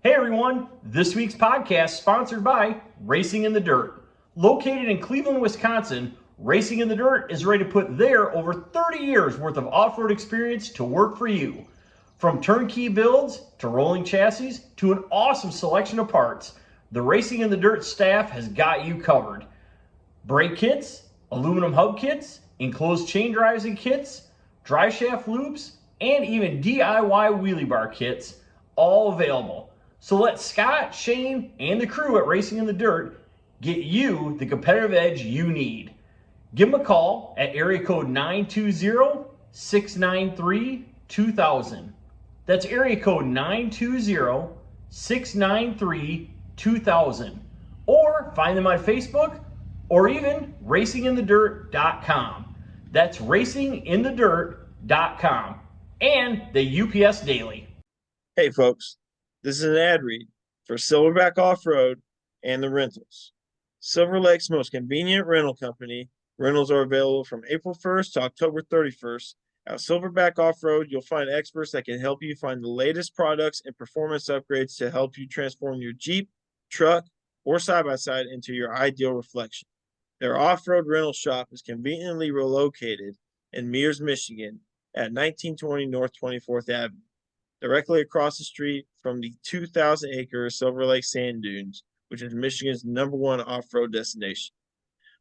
Hey everyone, this week's podcast sponsored by Racing in the Dirt. Located in Cleveland, Wisconsin, Racing in the Dirt is ready to put their over 30 years worth of off-road experience to work for you. From turnkey builds to rolling chassis to an awesome selection of parts, the Racing in the Dirt staff has got you covered. Brake kits, aluminum hub kits, enclosed chain drives and kits, drive shaft loops, and even DIY wheelie bar kits, all available. So let Scott, Shane, and the crew at Racing in the Dirt get you the competitive edge you need. Give them a call at area code 920-693-2000. That's area code 920-693-2000. Or find them on Facebook or even racinginthedirt.com. That's racinginthedirt.com and the UPS Daily. Hey folks, this is an ad read for Silverback Offroad and the rentals. Silver Lake's most convenient rental company. Rentals are available from April 1st to October 31st. At Silverback Offroad, you'll find experts that can help you find the latest products and performance upgrades to help you transform your Jeep, truck, or side-by-side into your ideal reflection. Their off-road rental shop is conveniently located in Mears, Michigan at 1920 North 24th Avenue, directly across the street from the 2,000-acre Silver Lake Sand Dunes, which is Michigan's #1 off-road destination.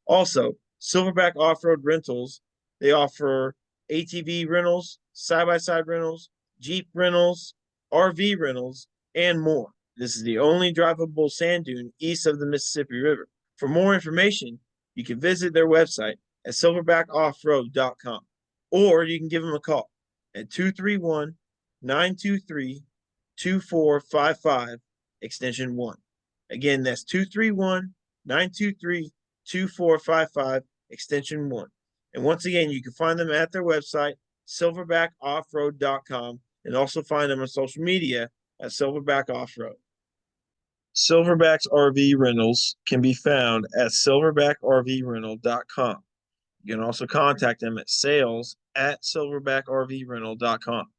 Also, Silverback Offroad Rentals, they offer ATV rentals, side-by-side rentals, Jeep rentals, RV rentals, and more. This is the only drivable sand dune east of the Mississippi River. For more information, you can visit their website at silverbackoffroad.com, or you can give them a call at 231-923-2455, extension 1. Again, that's 231-923-2455, extension 1. And once again, you can find them at their website, silverbackoffroad.com, and also find them on social media at Silverback Offroad. Silverback's RV rentals can be found at silverbackrvrental.com. You can also contact them at sales@silverbackrvrental.com.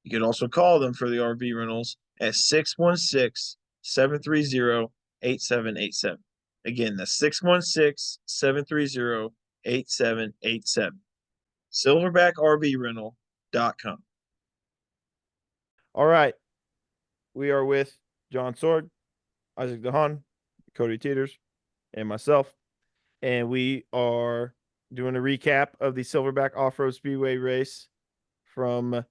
You can also call them for the RV rentals at 616-730-8787. Again, that's 616-730-8787. silverbackrvrental.com. All right. We are with John Sword, Isaac DeHaan, Cody Teeters, and myself. And we are doing a recap of the Silverback Offroad Speedway race the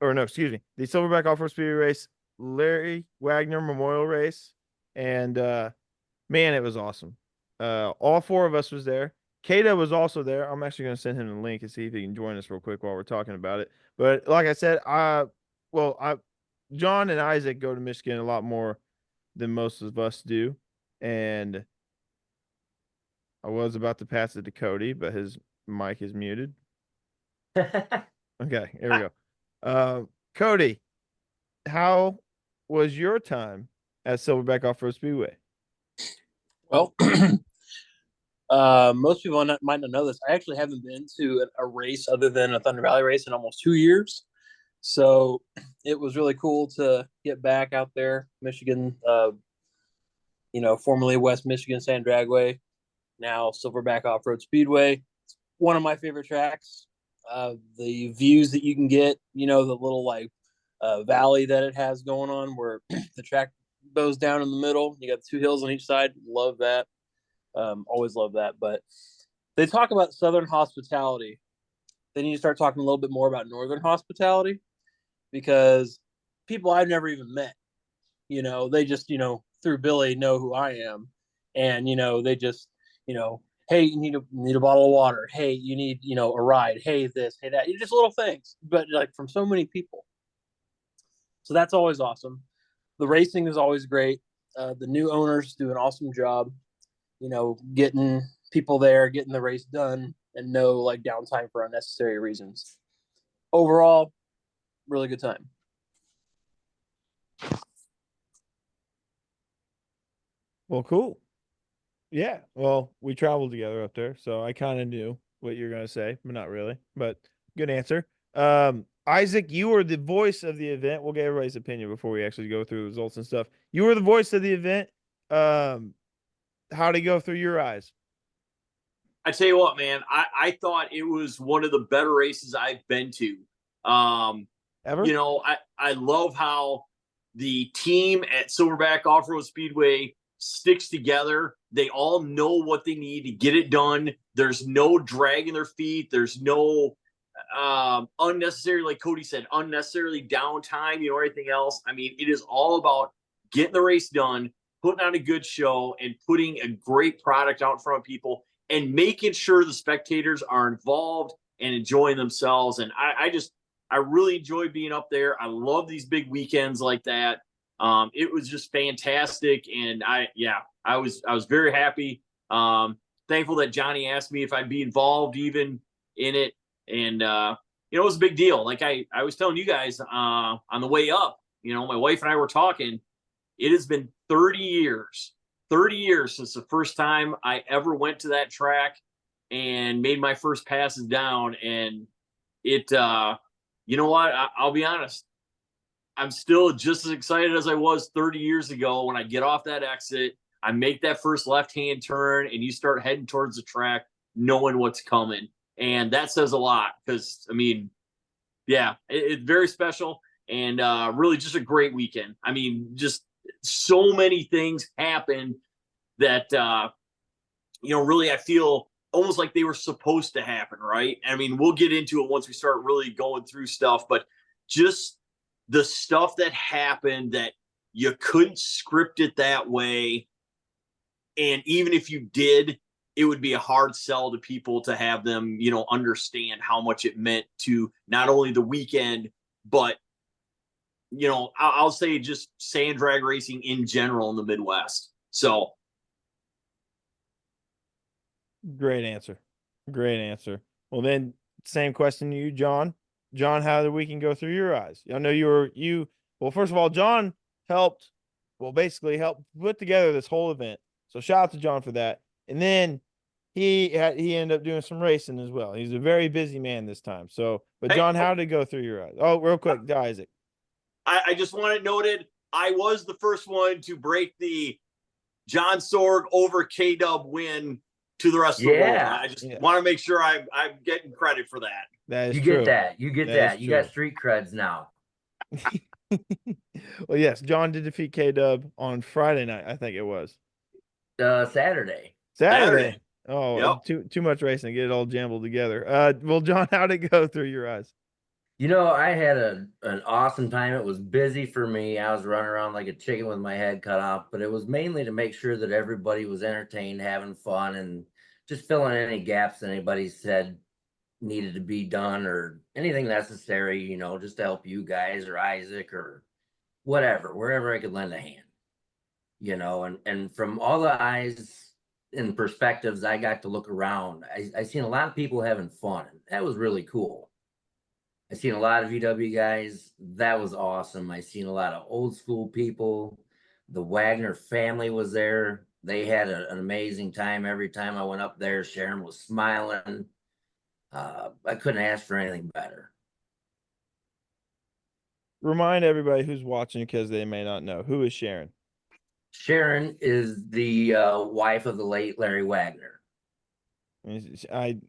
Silverback Offroad Speedway race, Larry Wagner Memorial Race. And man, it was awesome. All four of us was there. Kata was also there. I'm actually going to send him the link and see if he can join us real quick while we're talking about it. But like I said, John and Isaac go to Michigan a lot more than most of us do. And I was about to pass it to Cody, but his mic is muted. Okay, here we go. Cody, how was your time at Silverback Offroad Speedway? Well, most people might not know this. I actually haven't been to a race other than a Thunder Valley race in almost 2 years. So it was really cool to get back out there, Michigan, formerly West Michigan Sand Dragway, now Silverback Offroad Speedway. It's one of my favorite tracks. The views that you can get, the little valley that it has going on where the track goes down in the middle. You got 2 hills on each side. Love that. Always love that. But they talk about Southern hospitality. Then you start talking a little bit more about Northern hospitality, because people I've never even met, they just, through Billy know who I am. And, they just, hey, you need a bottle of water. Hey, you need, a ride. Hey, this, hey, that. Just little things, but from so many people. So that's always awesome. The racing is always great. The new owners do an awesome job, getting people there, getting the race done, and no downtime for unnecessary reasons. Overall, really good time. Well, cool. Yeah. Well, we traveled together up there, so I kind of knew what you're going to say, but not really. But good answer. Isaac, you were the voice of the event. We'll get everybody's opinion before we actually go through the results and stuff. You were the voice of the event. How'd it go through your eyes? I tell you what, man, I thought it was one of the better races I've been to. Ever? You know, I love how the team at Silverback Offroad Speedway sticks together. They all know what they need to get it done. There's no dragging their feet. There's no unnecessary, like Cody said, unnecessarily downtime, you know, everything else. I mean, it is all about getting the race done, putting on a good show, and putting a great product out in front of people, and making sure the spectators are involved and enjoying themselves. And I really enjoy being up there. I love these big weekends like that. It was just fantastic. And I was very happy. Thankful that Johnny asked me if I'd be involved even in it. And, you know, it was a big deal. Like I was telling you guys, on the way up, you know, my wife and I were talking, it has been 30 years since the first time I ever went to that track and made my first passes down. And it, you know what? I'll be honest. I'm still just as excited as I was 30 years ago when I get off that exit, I make that first left-hand turn, and you start heading towards the track, knowing what's coming. And that says a lot because, I mean, yeah, it's very special and really just a great weekend. I mean, just so many things happened that, you know, really I feel almost like they were supposed to happen, right? I mean, we'll get into it once we start really going through stuff, but just the stuff that happened that you couldn't script it that way. And even if you did, it would be a hard sell to people to have them, you know, understand how much it meant to not only the weekend, but, you know, I'll say just sand drag racing in general in the Midwest. So. Great answer. Great answer. Well, then same question to you, John. John, how did the weekend go through your eyes? I know well, first of all, John basically helped put together this whole event. So shout out to John for that. And then he ended up doing some racing as well. He's a very busy man this time. So, but John, how did it go through your eyes? Oh, real quick, Isaac. I just want it noted, I was the first one to break the John Sorg over K-Dub win to the rest of the world. I just want to make sure I'm getting credit for that. That is you true. Get that. You get that. You true. got street creds now. Well, yes, John did defeat K-Dub on Friday night, I think it was. Saturday. Oh, yep. Too much racing. Get it all jumbled together. Well, John, how'd it go through your eyes? You know, I had an awesome time. It was busy for me. I was running around like a chicken with my head cut off, but it was mainly to make sure that everybody was entertained, having fun, and just filling any gaps that anybody said needed to be done or anything necessary, you know, just to help you guys or Isaac or whatever, wherever I could lend a hand, you know, and from all the eyes and perspectives I got to look around, I seen a lot of people having fun. That was really cool. I seen a lot of VW guys. That was awesome. I seen a lot of old school people. The Wagner family was there. They had an amazing time every time I went up there. Sharon was smiling. I couldn't ask for anything better. Remind everybody who's watching because they may not know. Who is Sharon? Sharon is the wife of the late Larry Wagner. I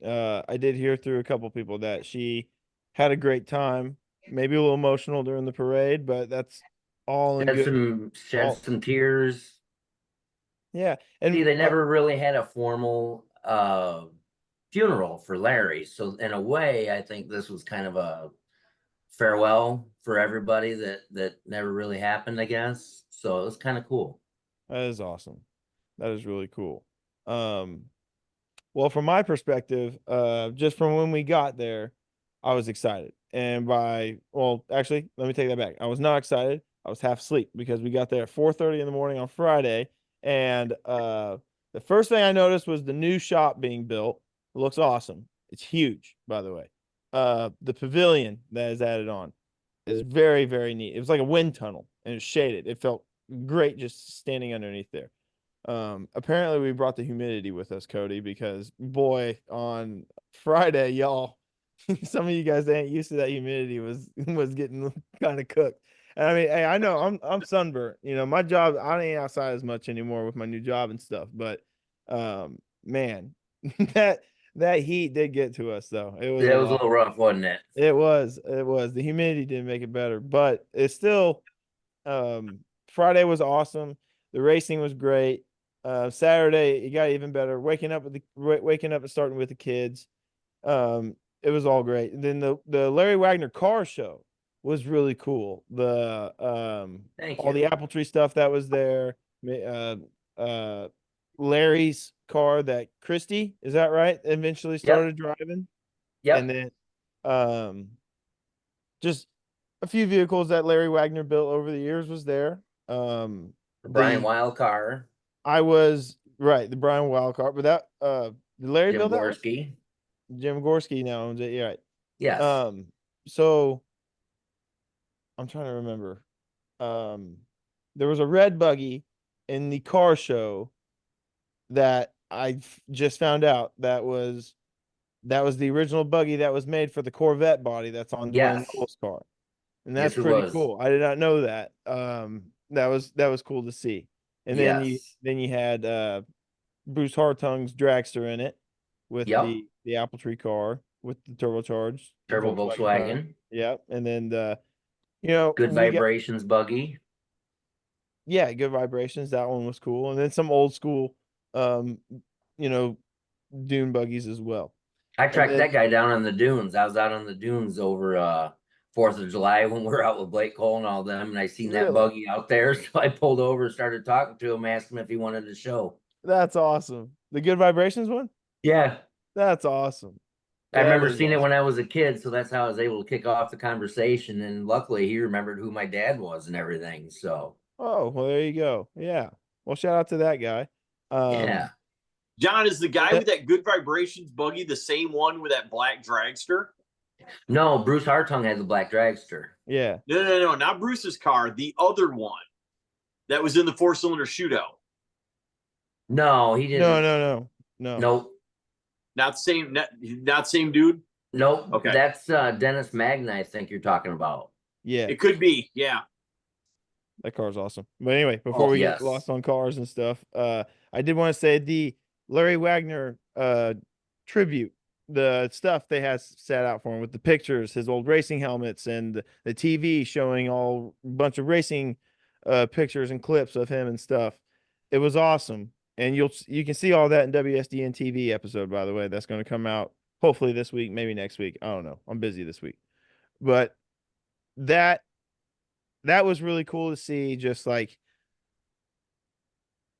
did hear through a couple people that she had a great time, maybe a little emotional during the parade, but that's all in good. Shed some tears. Yeah, and see, they never really had a formal funeral for Larry, so in a way, I think this was kind of a farewell for everybody that never really happened, I guess. So it was kind of cool. That is awesome. That is really cool. Well, from my perspective, just from when we got there, I was excited. And actually, let me take that back. I was not excited. I was half asleep because we got there at 4:30 in the morning on Friday. And the first thing I noticed was the new shop being built. It looks awesome. It's huge, by the way. The pavilion that is added on is very, very neat. It was like a wind tunnel and it's shaded. It felt great just standing underneath there. Apparently we brought the humidity with us, Cody, because boy, on Friday, y'all, some of you guys that ain't used to that humidity was getting kind of cooked. And I mean, hey, I know I'm sunburnt. You know, my job, I ain't outside as much anymore with my new job and stuff. But man, that heat did get to us though. It was It a was a lot. little rough, wasn't it? It was. The humidity didn't make it better, but it's still Friday was awesome. The racing was great. Saturday it got even better. Waking up and starting with the kids. It was all great. And then the Larry Wagner car show was really cool. The Thank all you. the Apple Tree stuff that was there. Uh, Larry's car that Christy, is that right? Eventually started driving. Yep. And then just a few vehicles that Larry Wagner built over the years was there. The Brian Wild car. I was right, the Brian Wild car, but that did Larry Jim build that one? Gorski. Jim Gorski now owns it. Yeah, right. Yes. So I'm trying to remember. There was a red buggy in the car show that I just found out that was the original buggy that was made for the Corvette body that's on Dwayne Yes. Knoll's car. And that's Yes, it pretty was. cool. I did not know that. That was cool to see. And then Yes. you had Bruce Hartung's dragster in it with Yep. the Apple Tree car with the turbocharged Turbo tire. Volkswagen. Yep. And then Good we got Vibrations buggy. Good Vibrations. That one was cool. And then some old school dune buggies as well. I tracked that guy down on the dunes. I was out on the dunes over 4th of July when we were out with Blake Cole and all them, and I seen that buggy out there. So I pulled over and started talking to him, asked him if he wanted to show. That's awesome. The Good Vibrations one? Yeah. That's awesome. I remember seeing it when I was a kid, so that's how I was able to kick off the conversation. And luckily, he remembered who my dad was and everything. So. Oh, well, there you go. Yeah. Well, shout out to that guy. Yeah. John, is the guy with that Good Vibrations buggy the same one with that black dragster? No, Bruce Hartung had the black dragster. Yeah. No, not Bruce's car. The other one that was in the 4-cylinder shootout. No, he didn't. No. Nope. Not same dude? Nope. Okay. That's Dennis Magna, I think you're talking about. Yeah. It could be. Yeah. That car's awesome. But anyway, before we get lost on cars and stuff, I did want to say the Larry Wagner tribute, the stuff they had set out for him with the pictures, his old racing helmets, and the TV showing a bunch of racing pictures and clips of him and stuff. It was awesome. And you can see all that in WSDN TV episode, by the way. That's going to come out hopefully this week, maybe next week. I don't know. I'm busy this week. But that was really cool to see. Just like,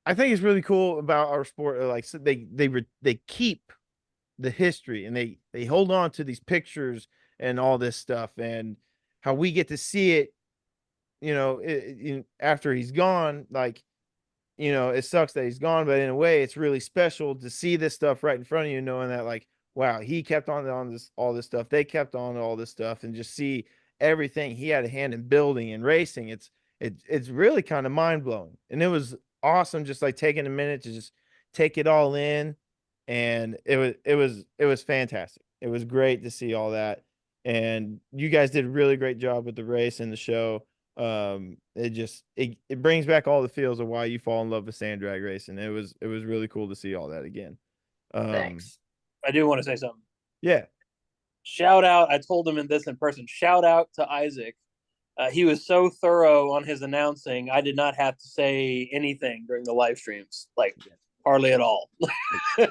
I think it's really cool about our sport. Like, so they keep the history and they hold on to these pictures and all this stuff, and how we get to see it, after he's gone. Like, it sucks that he's gone, but in a way it's really special to see this stuff right in front of you, knowing that, like, wow, he kept on all this stuff. They kept on all this stuff, and just see everything he had a hand in building and racing. It's really kind of mind blowing. And it was awesome. Just like taking a minute to just take it all in. And it was fantastic. It was great to see all that. And you guys did a really great job with the race and the show. It brings back all the feels of why you fall in love with sand drag racing. It was really cool to see all that again. Thanks. I do want to say something. Yeah. Shout out. I told him this in person. Shout out to Isaac. He was so thorough on his announcing. I did not have to say anything during the live streams, like hardly at all. I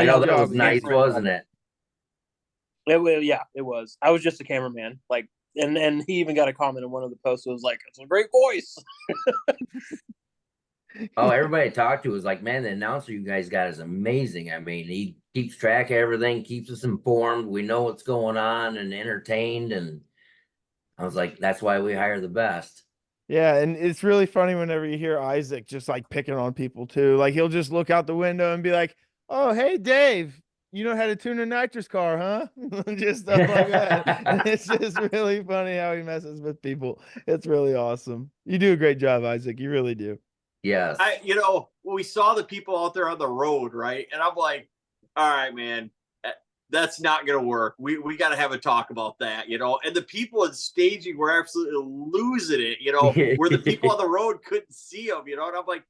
know that was nice, wasn't it? It was. I was just a cameraman. Like, and he even got a comment in one of the posts. It was like, "It's a great voice." Oh, everybody I talked to was like, "Man, the announcer you guys got is amazing." I mean, he keeps track of everything, keeps us informed. We know what's going on and entertained. And I was like, that's why we hire the best. Yeah, and it's really funny whenever you hear Isaac just like picking on people too. Like, he'll just look out the window and be like, "Oh, hey, Dave, you know how to tune a nitrous car, huh?" Just stuff like that. And it's just really funny how he messes with people. It's really awesome. You do a great job, Isaac. You really do. Yes. We saw the people out there on the road, right? And I'm like, all right, man, that's not going to work. We got to have a talk about that, you know. And the people in staging were absolutely losing it, you know, where the people on the road couldn't see them, you know. And I'm like,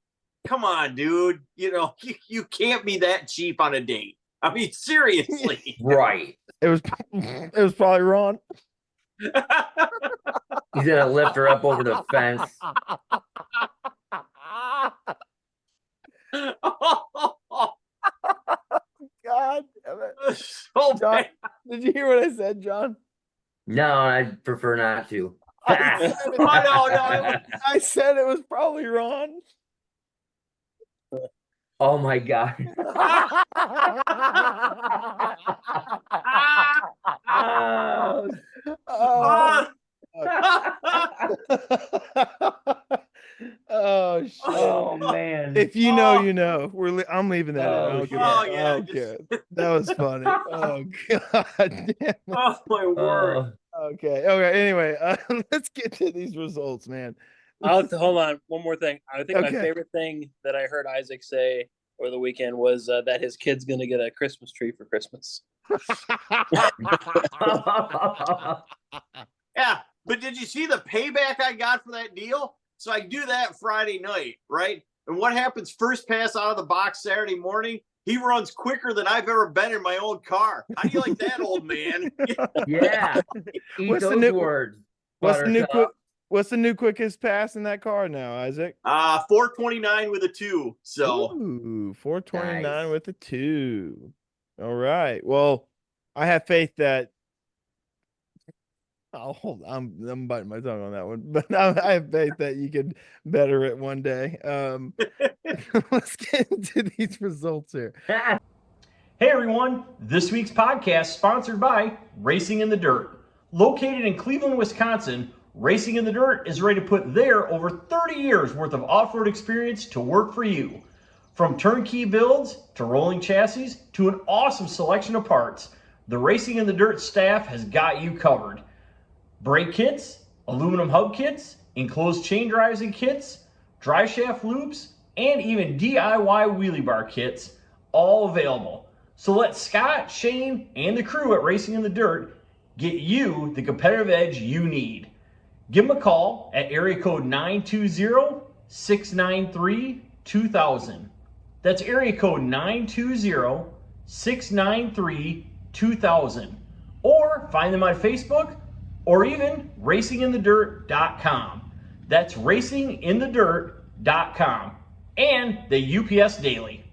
come on, dude, you know, you can't be that cheap on a date. I mean, seriously. Right. It was probably Ron. He's gonna lift her up over the fence. God damn it. So John, bad. did you hear what I said, John? No, I'd prefer not to. I no. I said it was probably Ron. Oh my God. Oh, oh shit. Oh man. If you know, you know. I'm leaving that in. I Oh, don't give shit. a- Oh, yeah, I don't care. That was funny. Oh god damn it. Oh my word. Oh, Okay. Anyway, let's get to these results, man. I'll have to hold on. One more thing. I think my Okay. favorite thing that I heard Isaac say over the weekend was that his kid's going to get a Christmas tree for Christmas. Yeah, but did you see the payback I got for that deal? So I do that Friday night, right? And what happens first pass out of the box Saturday morning? He runs quicker than I've ever been in my own car. How do you like that, old man? yeah. Eat What's the those new- words. What's the new Buttercup. What's the new quickest pass in that car now, Isaac? 429 with a 2. So Ooh, 429 Nice. with a 2. All right. Well, I have faith that hold on. I'm biting my tongue on that one, but I have faith that you can better it one day. Let's get into these results here. Hey everyone, this week's podcast sponsored by Racing in the Dirt. Located in Cleveland, Wisconsin, Racing in the Dirt is ready to put their over 30 years worth of off-road experience to work for you. From turnkey builds to rolling chassis to an awesome selection of parts, the Racing in the Dirt staff has got you covered. Brake kits, aluminum hub kits, enclosed chain drives and kits, dry shaft loops, and even DIY wheelie bar kits, all available. So let Scott, Shane, and the crew at Racing in the Dirt get you the competitive edge you need. Give them a call at area code 920-693-2000. That's area code 920-693-2000. Or find them on Facebook or even racinginthedirt.com. That's racinginthedirt.com. And the UPS Daily.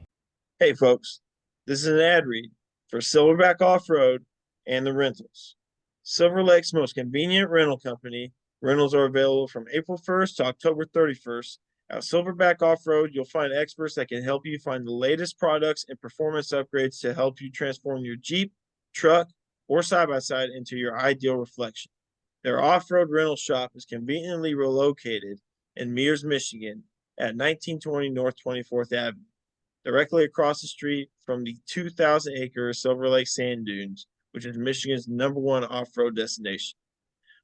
Hey, folks, this is an ad read for Silverback Offroad and the Rentals. Silver Lake's most convenient rental company. Rentals are available from April 1st to October 31st. At Silverback Offroad, you'll find experts that can help you find the latest products and performance upgrades to help you transform your Jeep, truck, or side-by-side into your ideal reflection. Their off-road rental shop is conveniently located in Mears, Michigan at 1920 North 24th Avenue, directly across the street from the 2,000-acre Silver Lake Sand Dunes, which is Michigan's #1 off-road destination.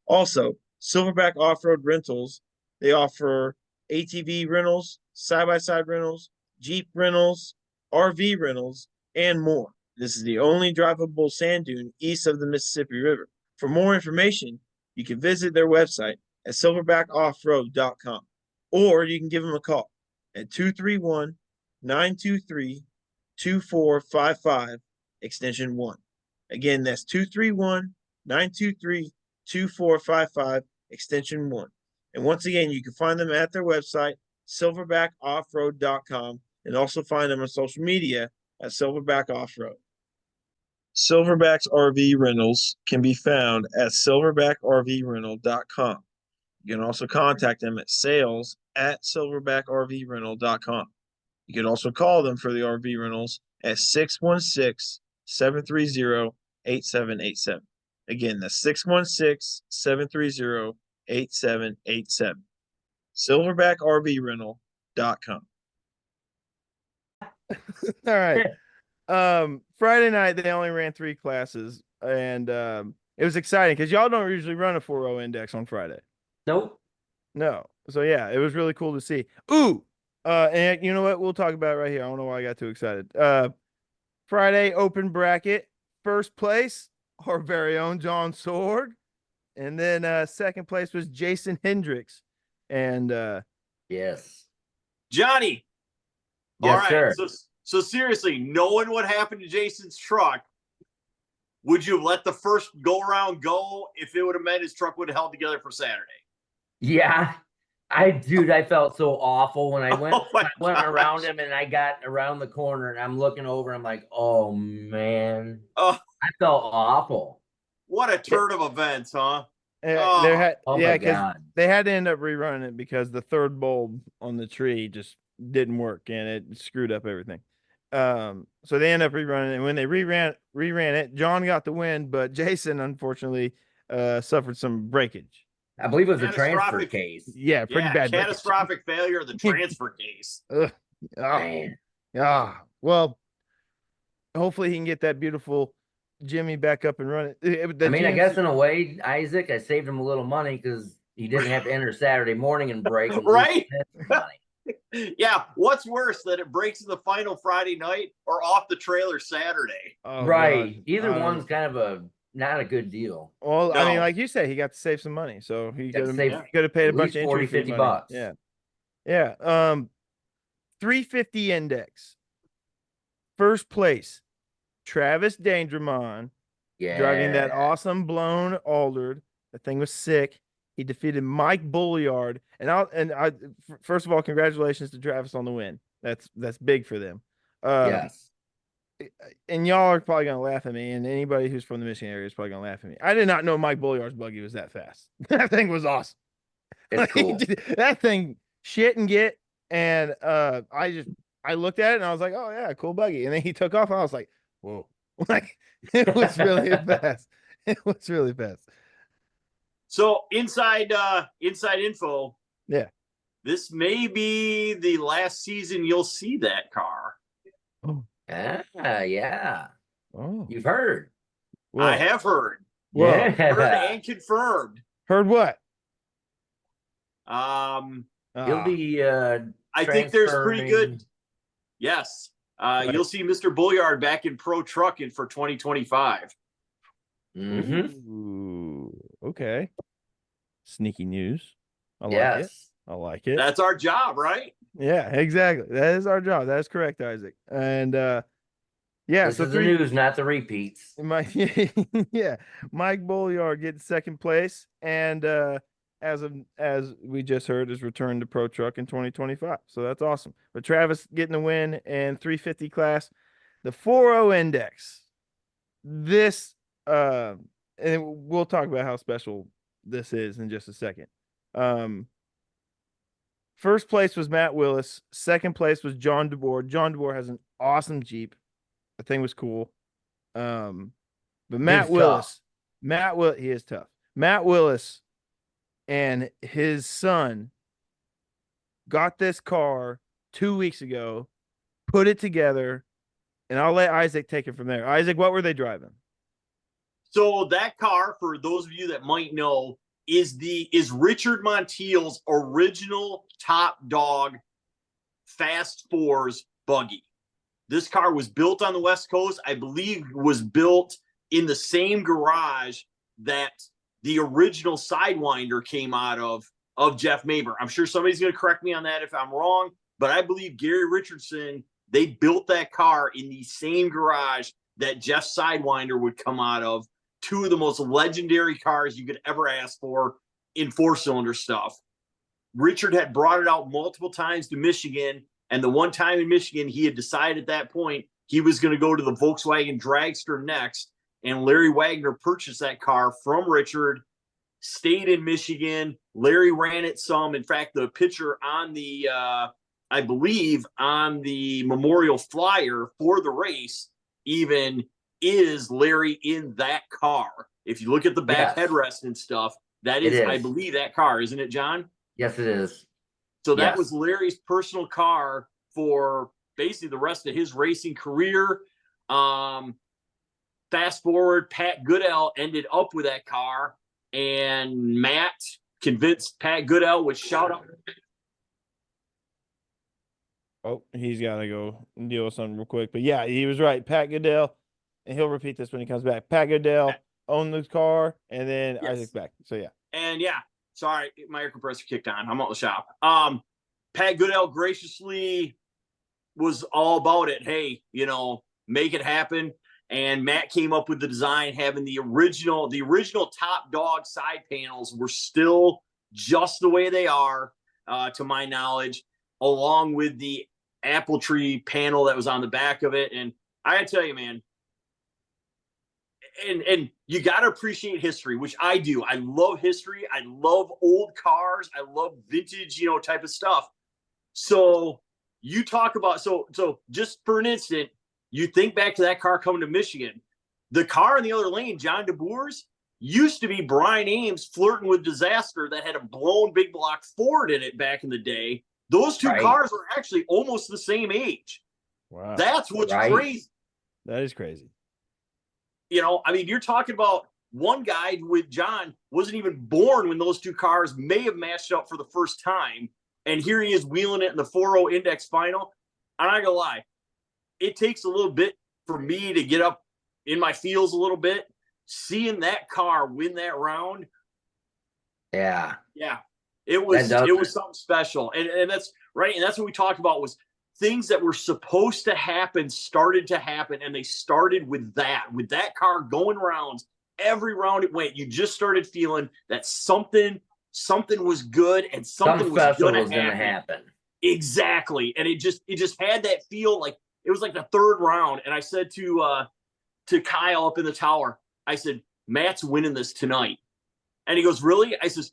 Also, Silverback Offroad Rentals, they offer ATV rentals, side-by-side rentals, Jeep rentals, RV rentals, and more. This is the only drivable sand dune east of the Mississippi River. For more information, you can visit their website at silverbackoffroad.com, or you can give them a call at 231-923-2455, extension 1. Again, that's 231-923-2455, extension 1. And once again, you can find them at their website, silverbackoffroad.com, and also find them on social media at Silverback Offroad. Silverback's RV rentals can be found at silverbackrvrental.com. You can also contact them at sales@silverbackrvrental.com. You can also call them for the RV rentals at 616-730-8787. Again, that's 616-730-8787. silverbackrvrental.com. All right. Friday night they only ran 3 classes, and it was exciting because y'all don't usually run a 4.0 index on Friday. Nope. No. So yeah, it was really cool to see. Ooh. And you know what? We'll talk about it right here. I don't know why I got too excited. Friday open bracket. first place, our very own John Sword. And then second place was Jason Hendricks. And Yes. Johnny. Yes, All right. sir. So seriously, knowing what happened to Jason's truck, would you have let the first go around go if it would have meant his truck would have held together for Saturday? Yeah. I felt so awful when I went, Oh my around gosh. him and I got around the corner and I'm looking over. I'm like, oh man, Oh, I felt awful. what a turn of events, huh? there had, Oh yeah, my because God. they had to end up rerunning it because the third bulb on the tree just didn't work and it screwed up everything. So they end up rerunning it. And when they reran it, John got the win, but Jason unfortunately suffered some breakage. I believe it was a transfer Catastrophic. case. Yeah, pretty bad breakage. Catastrophic failure of the transfer case. Ugh. Ah, Man. well, hopefully he can get that beautiful Jimmy back up and running. I mean, I guess in a way, Isaac, I saved him a little money because he didn't have to enter Saturday morning and break. And Right? money. Yeah. What's worse, that it breaks in the final Friday night or off the trailer Saturday? Oh, Right. God. Either one's kind of not a good deal. Well, I mean, No. like you said, he got to save some money, so he Got to could save have paid a at bunch least of 40, entry fee 50 money. bucks. Yeah, yeah. 350 index. First place, Travis Dangermon, Yeah. driving that awesome blown Aldred. The thing was sick. He defeated Mike Bulliard, first of all, congratulations to Travis on the win. That's big for them. Yes. And y'all are probably gonna laugh at me, and anybody who's from the Michigan area is probably gonna laugh at me. I did not know Mike Bulliard's buggy was that fast. That thing was awesome. It's cool. That thing shit and get, and I looked at it and I was like, oh yeah, cool buggy. And then he took off, and I was like, whoa, like it was really fast. It was really fast. So inside info. Yeah. This may be the last season you'll see that car. Oh. Yeah. Oh. You've heard. Whoa. I have heard. Whoa. Yeah. Heard and confirmed. Heard what? He'll be I think there's pretty good. transferring- Yes. You'll see Mr. Bulliard back in pro trucking for 2025. Mhm. Ooh, okay. Sneaky news. I like it. Yes. I like it. That's our job, right? Yeah, exactly. That is our job. That is correct, Isaac. And yeah, This so is the news, not the repeats. Mike Bulliard gets second place, and as we just heard, is returned to pro truck in 2025. So that's awesome. But Travis getting the win in 350 class, the 4.0 index. This and we'll talk about how special this is in just a second. First place was Matt Willis. Second place was John DeBoer. John DeBoer has an awesome Jeep. The thing was cool. But Matt Willis, he is tough. Matt Willis and his son got this car 2 weeks ago, put it together, and I'll let Isaac take it from there. Isaac, what were they driving? So that car, for those of you that might know, is Richard Montiel's original top dog Fast Fours buggy. This car was built on the West Coast. I believe was built in the same garage that the original Sidewinder came out of Jeff Maber. I'm sure somebody's going to correct me on that if I'm wrong, but I believe Gary Richardson, they built that car in the same garage that Jeff Sidewinder would come out of. Two of the most legendary cars you could ever ask for in four-cylinder stuff. Richard had brought it out multiple times to Michigan, and the one time in Michigan, he had decided at that point he was going to go to the Volkswagen Dragster next, and Larry Wagner purchased that car from Richard, stayed in Michigan. Larry ran it some. In fact, the picture on the, I believe, on the memorial flyer for the race even is Larry in that car. If you look at the back headrest and stuff, that is, I believe, that car, isn't it, John? Yes, it is. So that was Larry's personal car for basically the rest of his racing career. Fast forward, Pat Goodell ended up with that car, and Matt convinced Pat Goodell with shout out. Oh, he's got to go and deal with something real quick. But yeah, he was right. Pat Goodell and he'll repeat this when he comes back. Pat Goodell owned the car, and then Yes. Isaac Beck. So yeah. And yeah, sorry, my air compressor kicked on. I'm out of the shop. Pat Goodell graciously was all about it. Hey, make it happen. And Matt came up with the design, having the original top dog side panels were still just the way they are, to my knowledge, along with the apple tree panel that was on the back of it. And I gotta tell you, man, and you got to appreciate history, which I do. I love history. I love old cars. I love vintage, type of stuff. So you talk about, so just for an instant, you think back to that car coming to Michigan. The car in the other lane, John DeBoer's, used to be Brian Ames flirting with disaster that had a blown big block Ford in it back in the day. Those two cars were actually almost the same age. Wow. That's what's crazy. That is crazy. You're talking about one guy with John wasn't even born when those two cars may have matched up for the first time. And here he is wheeling it in the 4.0 index final. I'm not going to lie. It takes a little bit for me to get up in my feels a little bit. Seeing that car win that round. Yeah. Yeah. It was something special. And that's right. And that's what we talked about was things that were supposed to happen started to happen. And they started with that car going rounds. Every round it went, you just started feeling that something was good and something was going to happen. Exactly. And it just had that feel like it was like the third round. And I said to Kyle up in the tower, I said, Matt's winning this tonight. And he goes, really? I says,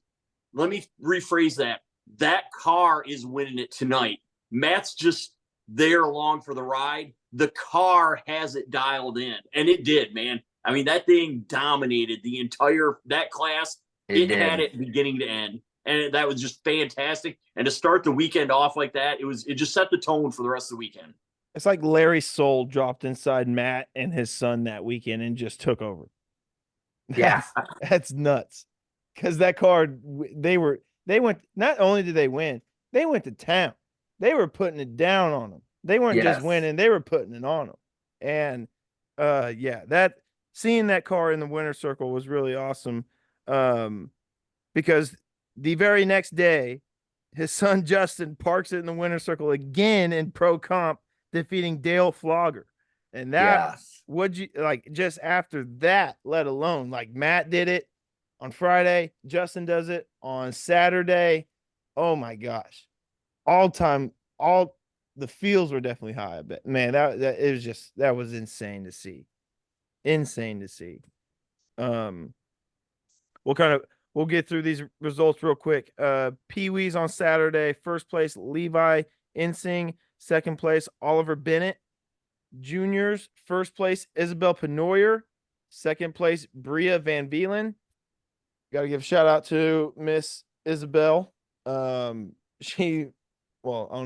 let me rephrase that. That car is winning it tonight. Matt's just there along for the ride. The car has it dialed in. And it did, man. I mean, that thing dominated that class. It had it beginning to end. And that was just fantastic. And to start the weekend off like that, it just set the tone for the rest of the weekend. It's like Larry's soul dropped inside Matt and his son that weekend and just took over. Yeah. That's nuts. Because that car, they went, not only did they win, they went to town. They were putting it down on them. They weren't just winning, they were putting it on them. And seeing that car in the winner's circle was really awesome. Because the very next day, his son Justin parks it in the winner's circle again in pro comp, defeating Dale Flogger. And that would you like just after that, let alone like Matt did it on Friday, Justin does it on Saturday. Oh my gosh. All the feels were definitely high. I bet, man, that was insane to see. We'll get through these results real quick. Pee-wees on Saturday, first place, Levi Insing, second place, Oliver Bennett. Juniors, first place, Isabel Penoyer, second place, Bria Van Vielen. Got to give a shout out to Miss Isabel. I don't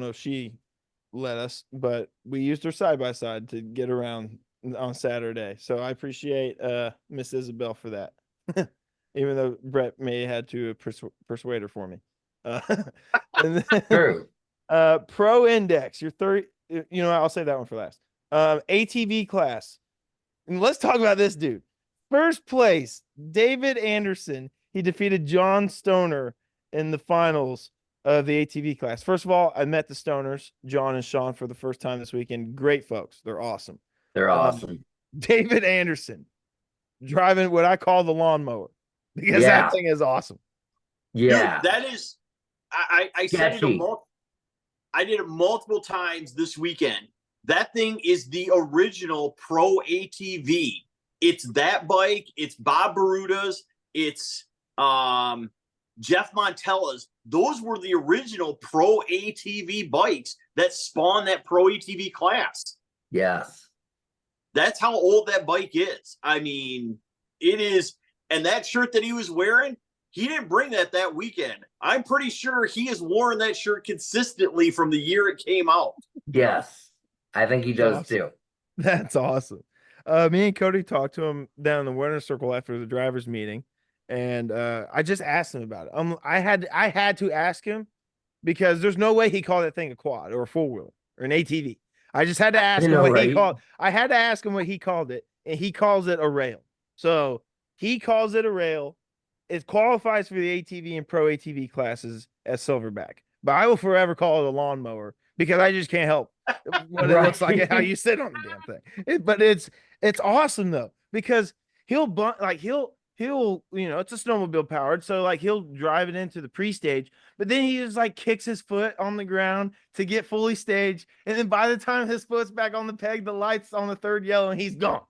know if she let us, but we used her side by side to get around on Saturday. So I appreciate Miss Isabel for that. Even though Brett may have had to persuade her for me. And then, True. Pro Index, your third. I'll say that one for last. ATV class, and let's talk about this dude. First place, David Anderson. He defeated John Stoner in the finals of the ATV class. First of all, I met the Stoners, John and Sean, for the first time this weekend. Great folks. They're awesome. They're awesome. David Anderson driving what I call the lawnmower because that thing is awesome. Yeah. Dude, that is, I said it I did it multiple times this weekend. That thing is the original Pro ATV. It's that bike. It's Bob Baruta's. It's Jeff Montella's. Those were the original Pro ATV bikes that spawned that Pro ATV class. Yes. That's how old that bike is. I mean, it is. And that shirt that he was wearing, he didn't bring that weekend. I'm pretty sure he has worn that shirt consistently from the year it came out. Yes. I think he does too. That's awesome. Me and Cody talked to him down in the winner's circle after the drivers meeting, and I just asked him about it. I had to ask him because there's no way he called that thing a quad or a four-wheeler or an ATV. I just had to ask him what he called. I had to ask him what he called it, and he calls it a rail. So he calls it a rail. It qualifies for the ATV and pro ATV classes as Silverback, but I will forever call it a lawnmower because I just can't help what it looks like and how you sit on the damn thing. But it's awesome though, because he'll it's a snowmobile powered, so like he'll drive it into the pre-stage, but then he just like kicks his foot on the ground to get fully staged, and then by the time his foot's back on the peg, the light's on the third yellow and he's gone.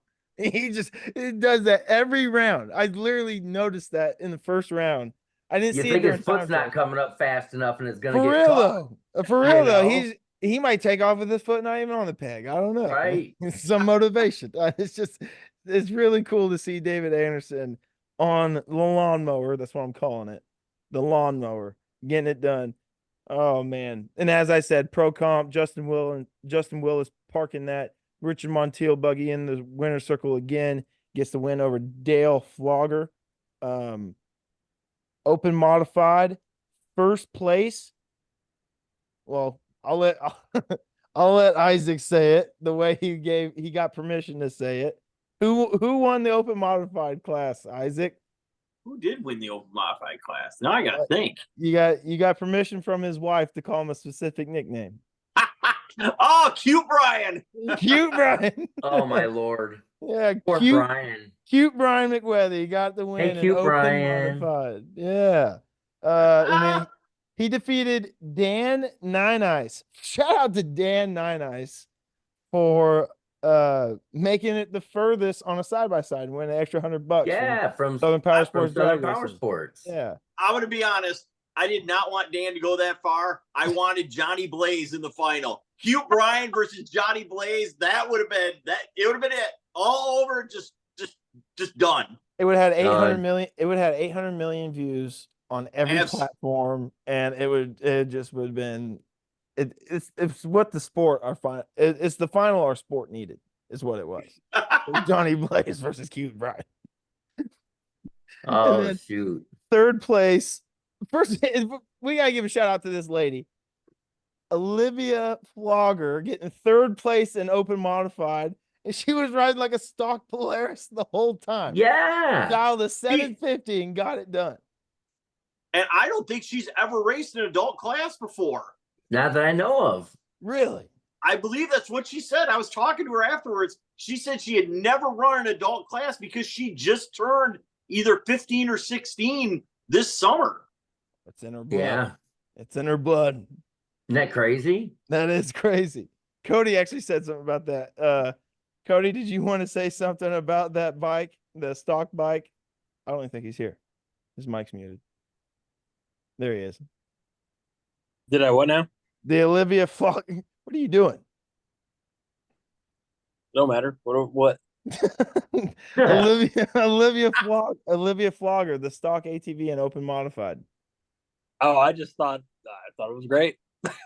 It does that every round. I literally noticed that in the first round. I didn't You see think it his during foot's time not trial. coming up fast enough and it's gonna For get real caught, though. For real though. know? He might take off with his foot not even on the peg. I don't know. Right. It's some motivation. It's really cool to see David Anderson on the lawnmower. That's what I'm calling it. The lawnmower, getting it done. Oh man. And as I said, pro comp, Justin Willis parking that Richard Montiel buggy in the winner's circle again, gets the win over Dale Flogger. Open modified, first place. Well, I'll let I'll let Isaac say it the way he got permission to say it. Who won the open modified class, Isaac? Who did win the open modified class? Now I gotta think. You got permission from his wife to call him a specific nickname. Oh, cute Brian. Cute Brian. Oh my lord. Yeah, Poor cute Brian. Cute Brian McWethy got the win in cute open Brian. modified. Yeah. And then he defeated Dan Nine Ice. Shout out to Dan Nine Ice for making it the furthest on a side by side and winning an extra $100. Yeah, from Southern Power from Sports. Southern Drag Power Racing. Sports. Yeah. I'm gonna be honest. I did not want Dan to go that far. I wanted Johnny Blaze in the final. Cute Brian versus Johnny Blaze. That would have been that. It would have been it. All over. Just done. It would have had 800 million. It would have had 800 million views on every platform, and it just would have been. It's what the sport our final. It's the final our sport needed. Is what it was. It was Johnny Blaze versus Cute Brian. Oh shoot! Third place. First, we gotta give a shout out to this lady, Olivia Flogger, getting third place in open modified, and she was riding like a stock Polaris the whole time. Yeah, Dialed a 750 and got it done. And I don't think she's ever raced an adult class before. Not that I know of. Really? I believe that's what she said. I was talking to her afterwards. She said she had never run an adult class because she just turned either 15 or 16 this summer. It's in her blood. Yeah. It's in her blood. Isn't that crazy? That is crazy. Cody actually said something about that. Cody, did you want to say something about that bike, the stock bike? I don't even think he's here. His mic's muted. There he is. Did I what now? The Olivia Flog. What are you doing? No matter. What? Olivia Flogger, the stock ATV and open modified. Oh, I thought it was great.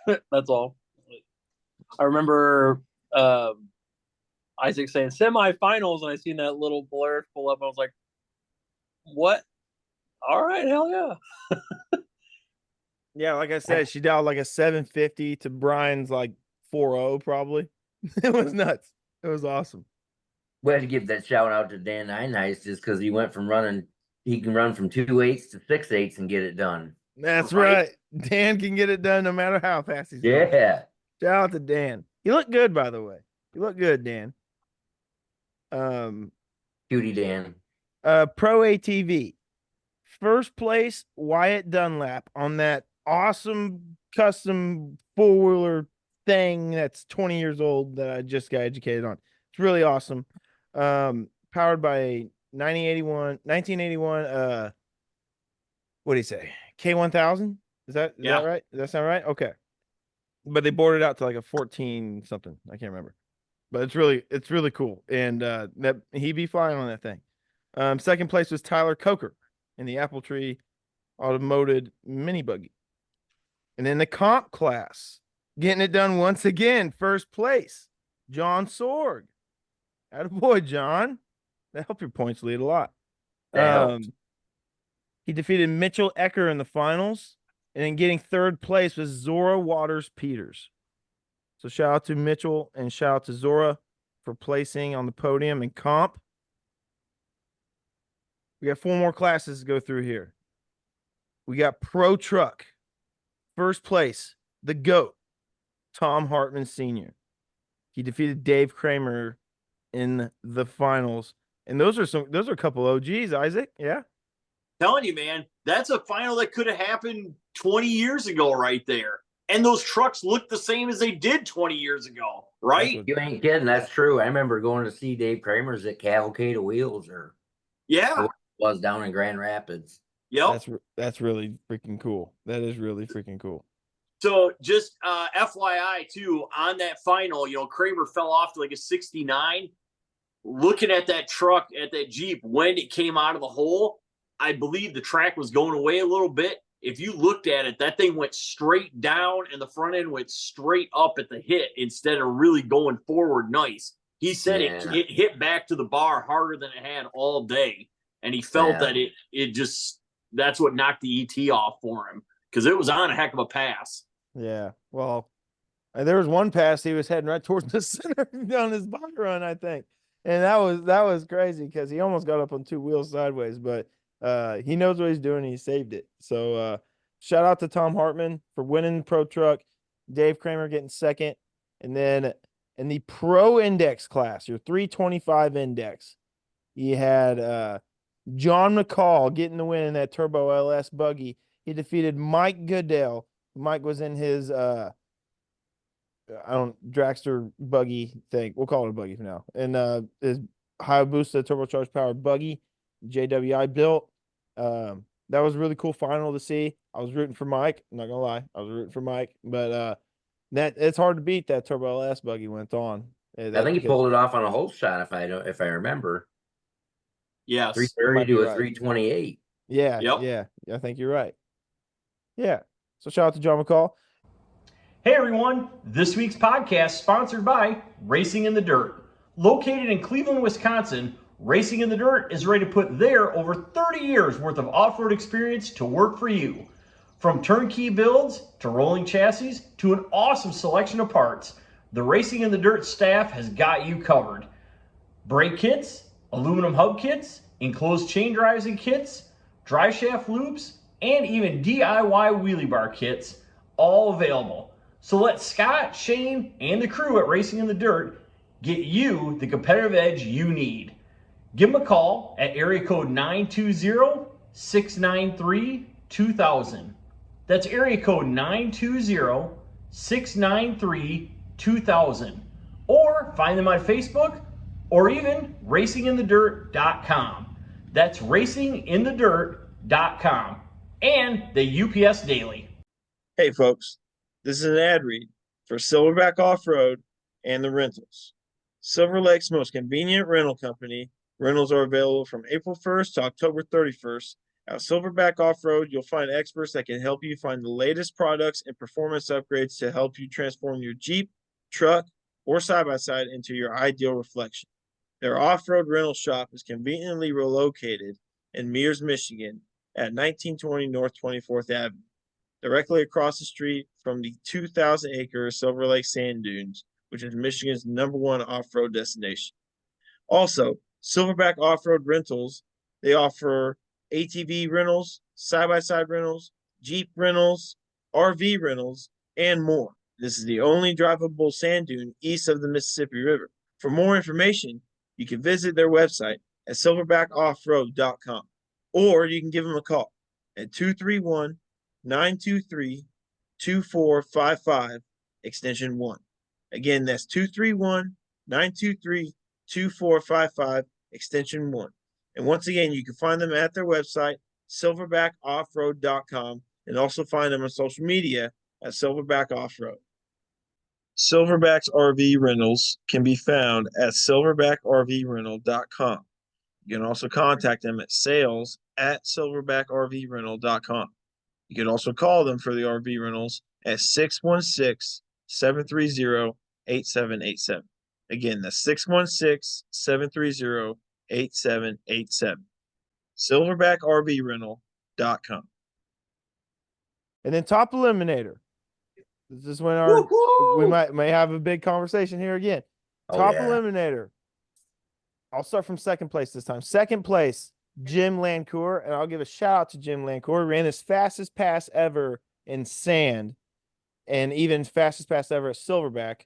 That's all. I remember Isaac saying semifinals, and I seen that little Polaris pull up. I was like, "What? All right, hell yeah!" Yeah, like I said, she dialed like a 750 to Brian's like 4.0 probably. It was nuts. It was awesome. We had to give that shout out to Dan Nine Ice just because he went from running. He can run from 2.8s to 6.8s and get it done. That's right. Dan can get it done no matter how fast he's going. Yeah. Shout out to Dan. You look good, by the way. You look good, Dan. Cutie Dan. Pro ATV. First place, Wyatt Dunlap on that awesome custom four-wheeler thing that's 20 years old that I just got educated on. It's really awesome. Powered by 1981, what do you say? K1000? Is that right? Does that sound right? Okay. But they boarded out to like a 14 something. I can't remember. But it's really cool. And that he'd be flying on that thing. Second place was Tyler Coker in the Apple Tree Automotive Mini Buggy. And in the comp class, getting it done once again, first place, John Sorg. Attaboy, John. That helped your points lead a lot. He defeated Mitchell Ecker in the finals, and then getting third place was Zora Waters Peters. So shout out to Mitchell and shout out to Zora for placing on the podium in comp. We got 4 more classes to go through here. We got Pro Truck. First place, the GOAT, Tom Hartman Sr. He defeated Dave Kramer in the finals. And those are a couple OGs, Isaac. Yeah. Telling you, man, that's a final that could have happened 20 years ago right there. And those trucks look the same as they did 20 years ago, right? You ain't kidding. That's true. I remember going to see Dave Kramer's at Cavalcade of Wheels or Yeah. what it was down in Grand Rapids. Yep. That's really freaking cool. That is really freaking cool. So just FYI too, on that final, Kramer fell off to like a 69. Looking at that truck, at that Jeep, when it came out of the hole, I believe the track was going away a little bit. If you looked at it, that thing went straight down and the front end went straight up at the hit instead of really going forward nice. He said it hit back to the bar harder than it had all day. And he felt that it just, that's what knocked the ET off for him because it was on a heck of a pass. Yeah. Well, there was one pass he was heading right towards the center on his bike run, I think. And that was crazy because he almost got up on 2 wheels sideways, but he knows what he's doing. And he saved it. So shout out to Tom Hartman for winning Pro Truck, Dave Kramer getting second. And then in the Pro Index class, your 325 Index, you had John McCall getting the win in that Turbo LS buggy. He defeated Mike Goodale. Mike was in his dragster buggy thing. We'll call it a buggy for now. And his Hayabusa turbocharged powered buggy, JWI built. That was a really cool final to see. I was rooting for Mike. I'm not gonna lie, I was rooting for Mike, but that it's hard to beat that Turbo LS buggy went on. I think he pulled it off on a hole shot if I remember. Yes. 330 to a 328. Yeah, yeah. I think you're right. Yeah. So shout out to John McCall. Hey everyone, this week's podcast sponsored by Racing in the Dirt. Located in Cleveland, Wisconsin, Racing in the Dirt is ready to put their over 30 years worth of off-road experience to work for you. From turnkey builds to rolling chassis to an awesome selection of parts, the Racing in the Dirt staff has got you covered. Brake kits, aluminum hub kits, enclosed chain drives and kits, drive shaft loops, and even DIY wheelie bar kits, all available. So let Scott, Shane, and the crew at Racing in the Dirt get you the competitive edge you need. Give them a call at area code 920-693-2000. That's area code 920-693-2000. Or find them on Facebook or even racinginthedirt.com. That's racinginthedirt.com. And the UPS Daily. Hey folks, this is an ad read for Silverback Offroad and the rentals. Silver Lake's most convenient rental company. Rentals are available from April 1st to October 31st. At Silverback Offroad, you'll find experts that can help you find the latest products and performance upgrades to help you transform your Jeep, truck, or side-by-side into your ideal reflection. Their off-road rental shop is conveniently located in Mears, Michigan at 1920 North 24th Avenue, directly across the street from the 2,000-acre Silver Lake Sand Dunes, which is Michigan's #1 off-road destination. Also, Silverback Offroad Rentals, they offer ATV rentals, side-by-side rentals, Jeep rentals, RV rentals, and more. This is the only drivable sand dune east of the Mississippi River. For more information, you can visit their website at silverbackoffroad.com, or you can give them a call at 231-923-2455, extension 1. Again, that's 231-923-2455, extension 1. And once again, you can find them at their website, silverbackoffroad.com, and also find them on social media at Silverback Offroad. Silverback's RV rentals can be found at silverbackrvrental.com. You can also contact them at sales@silverbackrvrental.com. You can also call them for the RV rentals at 616-730-8787. Again, that's 616-730-8787. silverbackrvrental.com. And then Top Eliminator. This is when we may have a big conversation here again. Top Eliminator. I'll start from second place this time. Second place, Jim Lancourt, and I'll give a shout out to Jim Lancourt. Ran his fastest pass ever in sand, and even fastest pass ever at Silverback.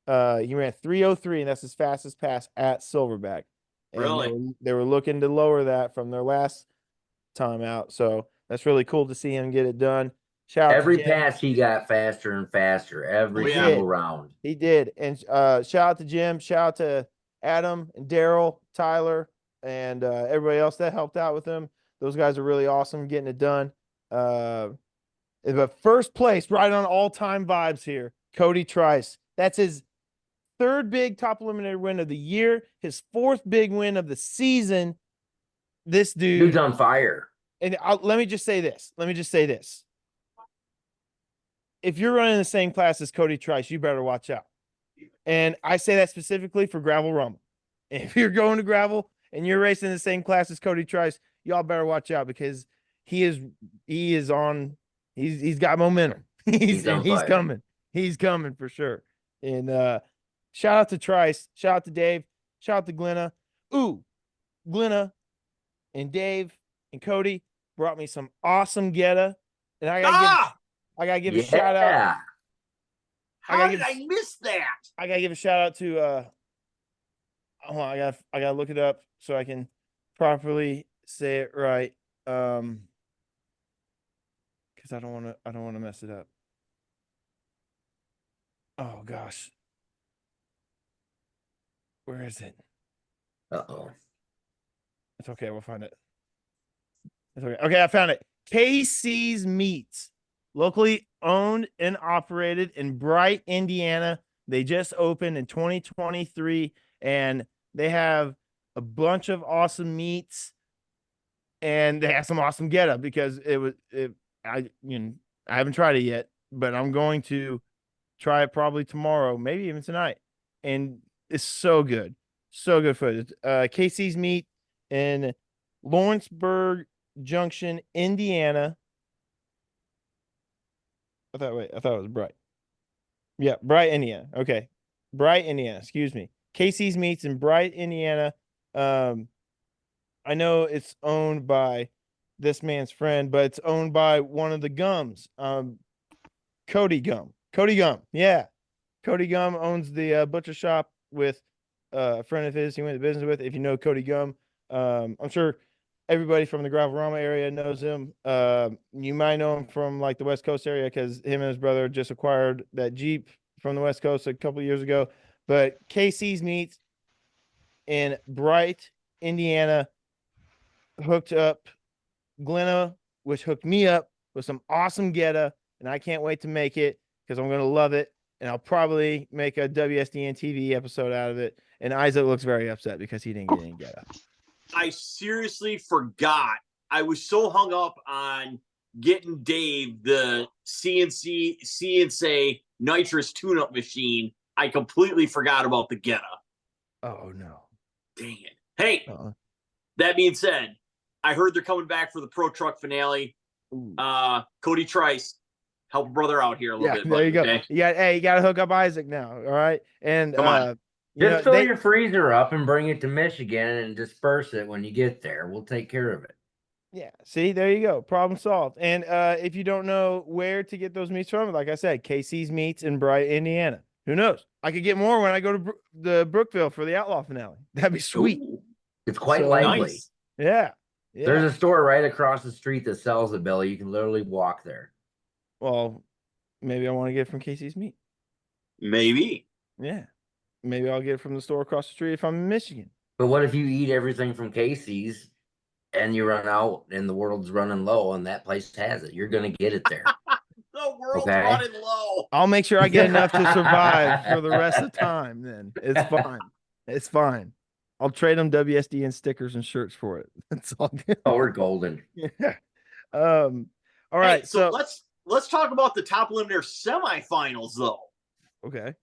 He ran 3:03, and that's his fastest pass at Silverback. And Really? they were looking to lower that from their last time out, so that's really cool to see him get it done. Shout out Every to Jim. pass he got faster and faster every Oh, yeah. single round. He did. And shout out to Jim, shout out to Adam and Daryl, Tyler, and everybody else that helped out with him. Those guys are really awesome getting it done. But first place, right on all-time vibes here, Cody Trice. That's his third big top eliminator win of the year, his fourth big win of the season. This Dude's dude, on fire. and let me just say this. If you're running the same class as Cody Trice, you better watch out. And I say that specifically for Gravel Rumble. If you're going to gravel and you're racing the same class as Cody Trice, y'all better watch out because he's got momentum. He's coming. He's coming for sure. And shout out to Trice, shout out to Dave, shout out to Glenna. Ooh, Glenna and Dave and Cody brought me some awesome Geta. And I gotta give a shout out. How did I miss that? I gotta give a shout out to hold on, I gotta look it up so I can properly say it right. Because I don't wanna mess it up. Oh gosh. Where is it? Uh-oh. It's okay, we'll find it. It's okay. Okay, I found it. KC's Meats, locally owned and operated in Bright, Indiana. They just opened in 2023, and they have a bunch of awesome meats, and they have some awesome getup because I haven't tried it yet, but I'm going to try it probably tomorrow, maybe even tonight, and it's so good food. KC's Meat in Lawrenceburg Junction, Indiana. I thought it was Bright. Yeah, Bright, Indiana. Okay. Bright, Indiana. Excuse me. KC's Meats in Bright, Indiana. I know it's owned by this man's friend, but it's owned by one of the Gums. Cody Gum. Yeah. Cody Gum owns the butcher shop with a friend of his he went to business with. If you know Cody Gum, I'm sure everybody from the Gravelrama area knows him. You might know him from like the West Coast area because him and his brother just acquired that Jeep from the West Coast a couple of years ago. But KC's Meats in Bright, Indiana, hooked up Glenna, which hooked me up with some awesome Geta, and I can't wait to make it because I'm going to love it. And I'll probably make a WSDN TV episode out of it. And Isaac looks very upset because he didn't get any Geta. I seriously forgot. I was so hung up on getting Dave the CNC nitrous tune-up machine. I completely forgot about the Geta. Oh, no. Dang it. Hey, that being said, I heard they're coming back for the Pro Truck finale. Cody Trice, help a brother out here a little bit. There you go. Okay? You got to hook up Isaac now. All right. And come on. Just fill your freezer up and bring it to Michigan and disperse it when you get there. We'll take care of it. Yeah. See, there you go. Problem solved. And if you don't know where to get those meats from, like I said, KC's Meats in Bright, Indiana. Who knows? I could get more when I go to the Brookville for the Outlaw finale. That'd be sweet. Ooh. It's quite likely. Nice. Yeah. There's a store right across the street that sells it, Billy. You can literally walk there. Well, maybe I want to get it from KC's Meat. Maybe. Yeah. Maybe I'll get it from the store across the street if I'm in Michigan. But what if you eat everything from Casey's and you run out and the world's running low and that place has it? You're going to get it there. The world's running low. I'll make sure I get enough to survive for the rest of the time then. It's fine. It's fine. I'll trade them WSDN stickers and shirts for it. That's all good. Oh, we're golden. Yeah. All right. Hey, so let's talk about the top eliminator semifinals though. Okay.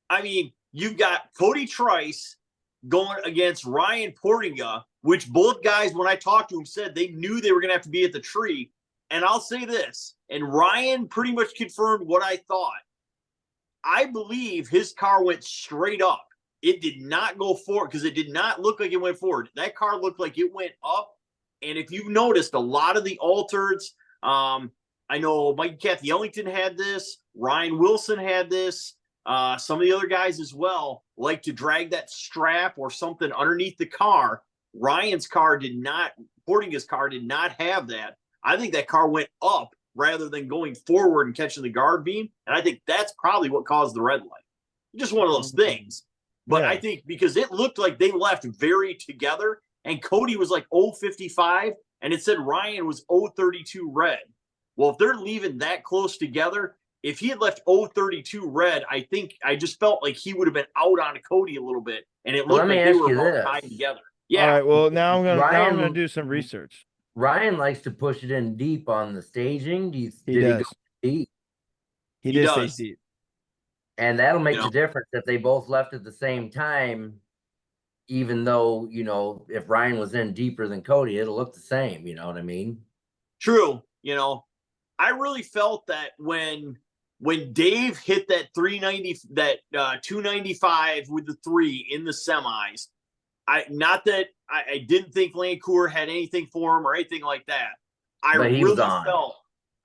I mean, you've got Cody Trice going against Ryan Portinga, which both guys, when I talked to him, said they knew they were going to have to be at the tree. And I'll say this, and Ryan pretty much confirmed what I thought. I believe his car went straight up. It did not go forward because it did not look like it went forward. That car looked like it went up And if you've noticed, a lot of the altereds, I know Mike and Kathy Ellington had this, Ryan Wilson had this, some of the other guys as well like to drag that strap or something underneath the car. Ryan's car did not, Portinga's car did not have that. I think that car went up rather than going forward and catching the guard beam. And I think that's probably what caused the red light. Just one of those things. But Yeah. I think because it looked like they left very together, and Cody was like 055, and it said Ryan was 032 red. Well, if they're leaving that close together, if he had left 032 red, I think I just felt like he would have been out on Cody a little bit, and it Well, looked let me like they ask were you about this. tied together. All Yeah. right. Well, now I'm gonna Ryan- do some research. Ryan likes to push it in deep on the staging. He Did he go does. deep? He He did does. stage deep. And that'll make You the know. difference if they both left at the same time. Even though, you know, if Ryan was in deeper than Cody, it'll look the same. You know what I mean? True. You know, I really felt that when Dave hit that 390, that 295 with the 3 in the semis, I didn't think Lancour had anything for him or anything like that. But he was really on. felt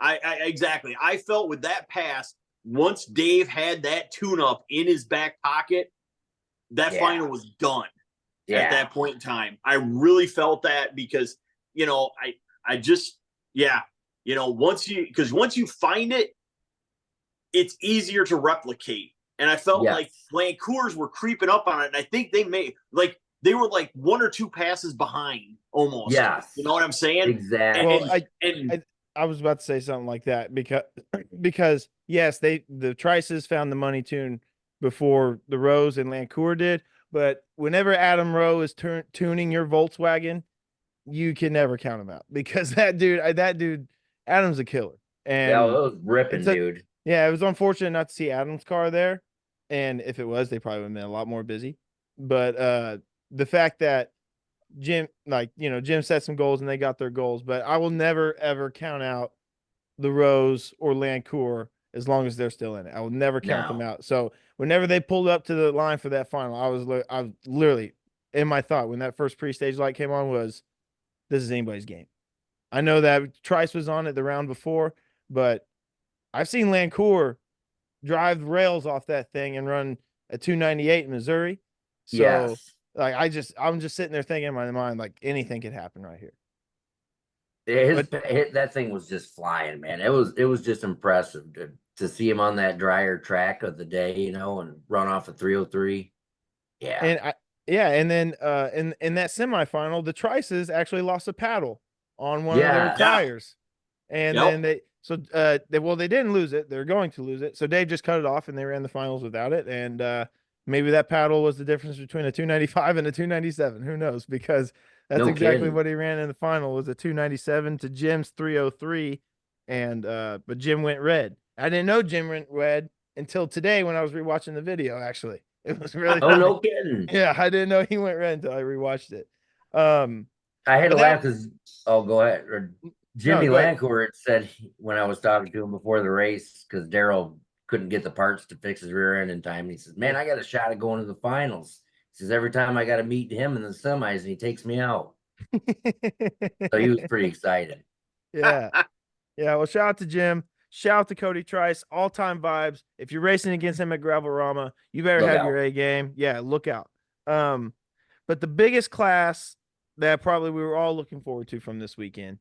exactly. I felt with that pass, once Dave had that tune-up in his back pocket, that Yeah. final was done Yeah. at that point in time. I really felt that because, you know, I just, yeah, you know, once you find it, it's easier to replicate. And I felt Yes. like Lancours were creeping up on it. And I think they were like 1 or 2 passes behind almost. Yes. You know what I'm saying? Exactly. Well, I was about to say something like that because yes, the Trices found the money tune before the Rose and Lancour did, but whenever Adam Rowe is tuning your Volkswagen, you can never count him out because that dude, Adam's a killer. And Yeah, it was ripping, it's dude. yeah, it was unfortunate not to see Adam's car there, and if it was, they probably would have been a lot more busy. But the fact that Jim, Jim set some goals and they got their goals, but I will never ever count out the Rose or Lancour as long as they're still in it. I will never count them out. So whenever they pulled up to the line for that final, I was literally in my thought when that first pre-stage light came on was, this is anybody's game. I know that Trice was on it the round before, but I've seen Lancour drive the rails off that thing and run a 298 in Missouri. So Yes. like I'm just sitting there thinking in my mind, like anything could happen right here. That thing was just flying, man. It was just impressive to see him on that drier track of the day, you know, and run off a 303. Yeah. And then in that semifinal, the Trices actually lost a paddle on one of their tires. And then they didn't lose it. They're going to lose it. So Dave just cut it off and they ran the finals without it. And maybe that paddle was the difference between a 295 and a 297. Who knows? Because that's exactly what he ran in the final, was a 297 to Jim's 303. And but Jim went red. I didn't know Jim went red until today when I was rewatching the video, actually. It was really funny. no kidding. Yeah, I didn't know he went red until I rewatched it. I had to laugh because go ahead. Jimmy Lancourt said when I was talking to him before the race, because Daryl couldn't get the parts to fix his rear end in time, and he says, "Man, I got a shot at going to the finals." He says, "Every time I got to meet him in the semis, and he takes me out." So he was pretty excited. Yeah. Well, shout out to Jim. Shout out to Cody Trice. All-time vibes. If you're racing against him at Gravel-Rama, you better have your A game. Yeah, look out. But the biggest class that probably we were all looking forward to from this weekend,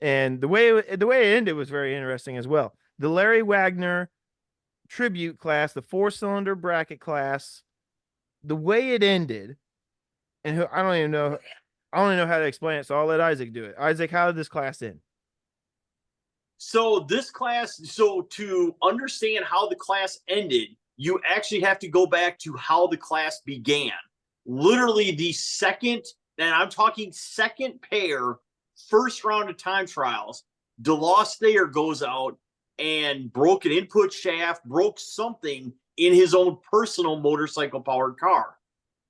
and the way it ended was very interesting as well. The Larry Wagner tribute class, the 4-cylinder bracket class, the way it ended, and I don't even know how to explain it, so I'll let Isaac do it. Isaac, how did this class end? So to understand how the class ended, you actually have to go back to how the class began. Literally the second, and I'm talking second pair, first round of time trials, DeLoss Thayer goes out and broke an input shaft, broke something in his own personal motorcycle-powered car.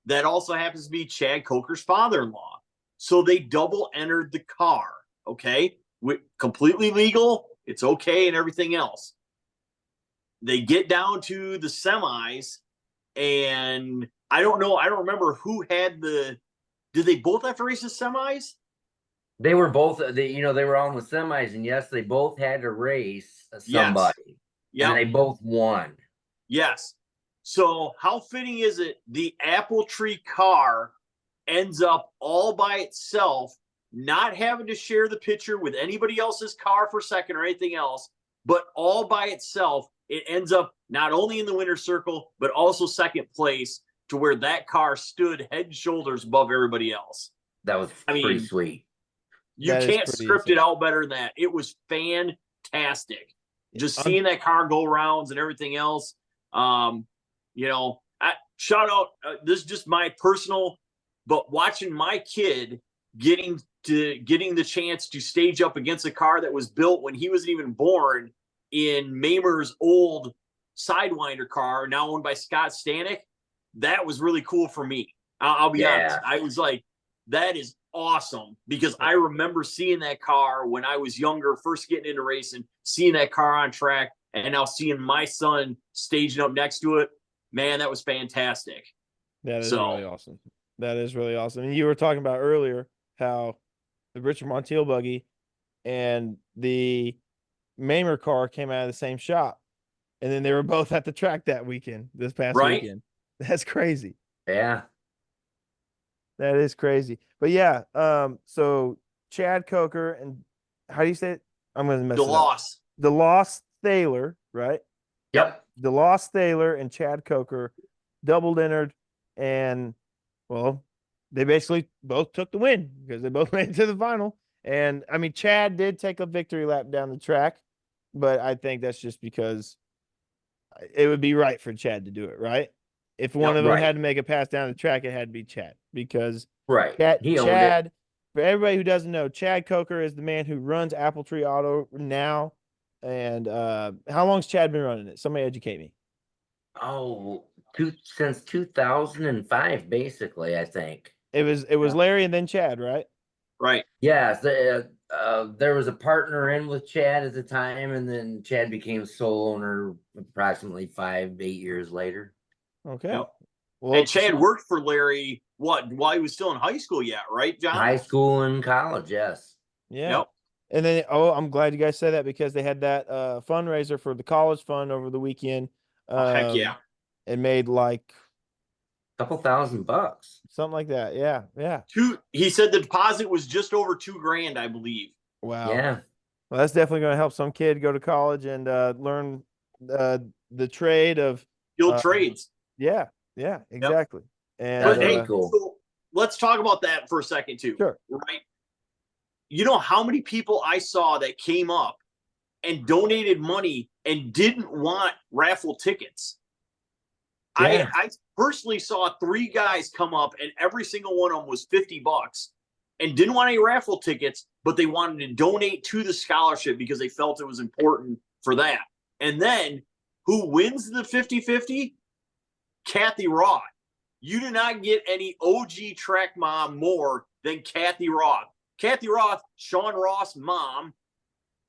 That also happens to be Chad Coker's father-in-law. So they double entered the car, okay? Completely legal, it's okay, and everything else. They get down to the semis, and I don't remember who had did they both have to race the semis? They were both, they were all in the semis, and yes, they both had to race somebody, Yep. and they both won. Yes. So how fitting is it? The apple tree car ends up all by itself, not having to share the picture with anybody else's car for second or anything else, but all by itself. It ends up not only in the winner's circle, but also second place, to where that car stood head and shoulders above everybody else. That was pretty sweet. You That is can't pretty script insane. it out better than that. It was fantastic. Just seeing that car go rounds and everything else. Shout out. This is just my personal, but watching my kid getting the chance to stage up against a car that was built when he wasn't even born, in Mamer's old Sidewinder car, now owned by Scott Stanek. That was really cool for me. I'll be honest. I was like, that is awesome, because I remember seeing that car when I was younger, first getting into racing, seeing that car on track, and now seeing my son staging up next to it. Man, that was fantastic. That is really awesome. That is really awesome. And you were talking about earlier how the Richard Montiel buggy and the Mamer car came out of the same shop, and then they were both at the track that weekend, this past weekend. That's crazy. Yeah. That is crazy. But yeah, so Chad Coker and how do you say it? I'm gonna mess it up. DeLoss Thaler, right? Yep. DeLoss Thaler and Chad Coker doubled entered, and well, they basically both took the win because they both made it to the final. And I mean, Chad did take a victory lap down the track, but I think that's just because it would be right for Chad to do it, right? If one of them had to make a pass down the track, it had to be Chad, because Chad, for everybody who doesn't know, Chad Coker is the man who runs Apple Tree Auto now. And how long's Chad been running it? Somebody educate me. Oh, since 2005, basically, I think. It was Larry and then Chad, right? Right. Yes. There was a partner in with Chad at the time, and then Chad became sole owner approximately 5-8 years later. Okay. Yep. Well, and Chad worked for Larry while he was still in high school yet, right, John? High school and college, yes. Yeah. Yep. And then I'm glad you guys said that, because they had that fundraiser for the college fund over the weekend. Heck yeah. It made like a couple $1,000. Something like that. Yeah. Yeah. He said the deposit was just over $2,000, I believe. Wow. Yeah. Well, that's definitely going to help some kid go to college and learn the trade of skilled trades. Yeah. Yeah, exactly. Yep. And but hey, cool. So let's talk about that for a second too. Sure. Right. You know how many people I saw that came up and donated money and didn't want raffle tickets? Yeah. I personally saw 3 guys come up, and every single one of them was $50 and didn't want any raffle tickets, but they wanted to donate to the scholarship because they felt it was important for that. And then who wins the 50-50? Kathy Roth. You do not get any OG track mom more than Kathy Roth. Kathy Roth, Sean Ross' mom,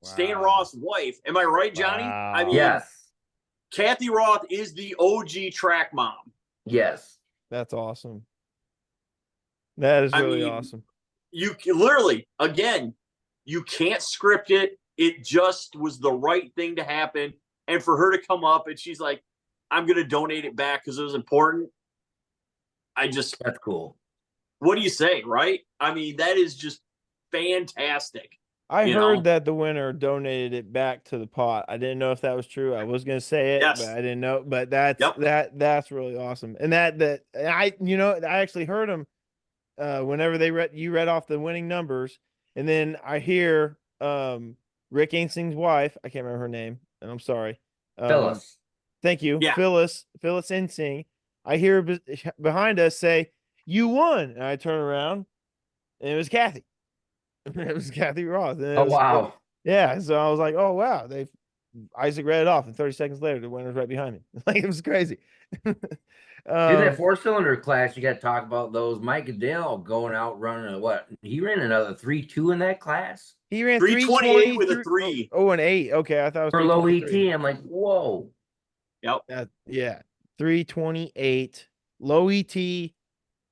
Stan Ross' wife. Am I right, Johnny? Wow. I mean, yes. Kathy Roth is the OG track mom. Yes. That's awesome. That is really awesome. You literally, again, you can't script it. It just was the right thing to happen. And for her to come up and she's like, I'm going to donate it back because it was important. That's cool. What do you say, right? I mean, that is just fantastic. I heard that the winner donated it back to the pot. I didn't know if that was true. I was going to say it, but I didn't know. But that's really awesome. And I actually heard him whenever you read off the winning numbers, and then I hear Rick Ainsing's wife. I can't remember her name, and I'm sorry. Phyllis. Thank you, yeah. Phyllis Ainsing. I hear behind us say, "You won," and I turn around, and it was Kathy. It was Kathy Roth. Oh, wow. Yeah. So I was like, oh, wow. Isaac read it off, and 30 seconds later, the winner's right behind me. Like, it was crazy. Dude, that 4-cylinder class, you got to talk about those. Mike Adele going out running what? He ran another 3.2 in that class? He ran 328 with a 3. Oh, an 8. Okay. I thought it was for low ET. I'm like, whoa. Yep. Yeah. 328 low ET. I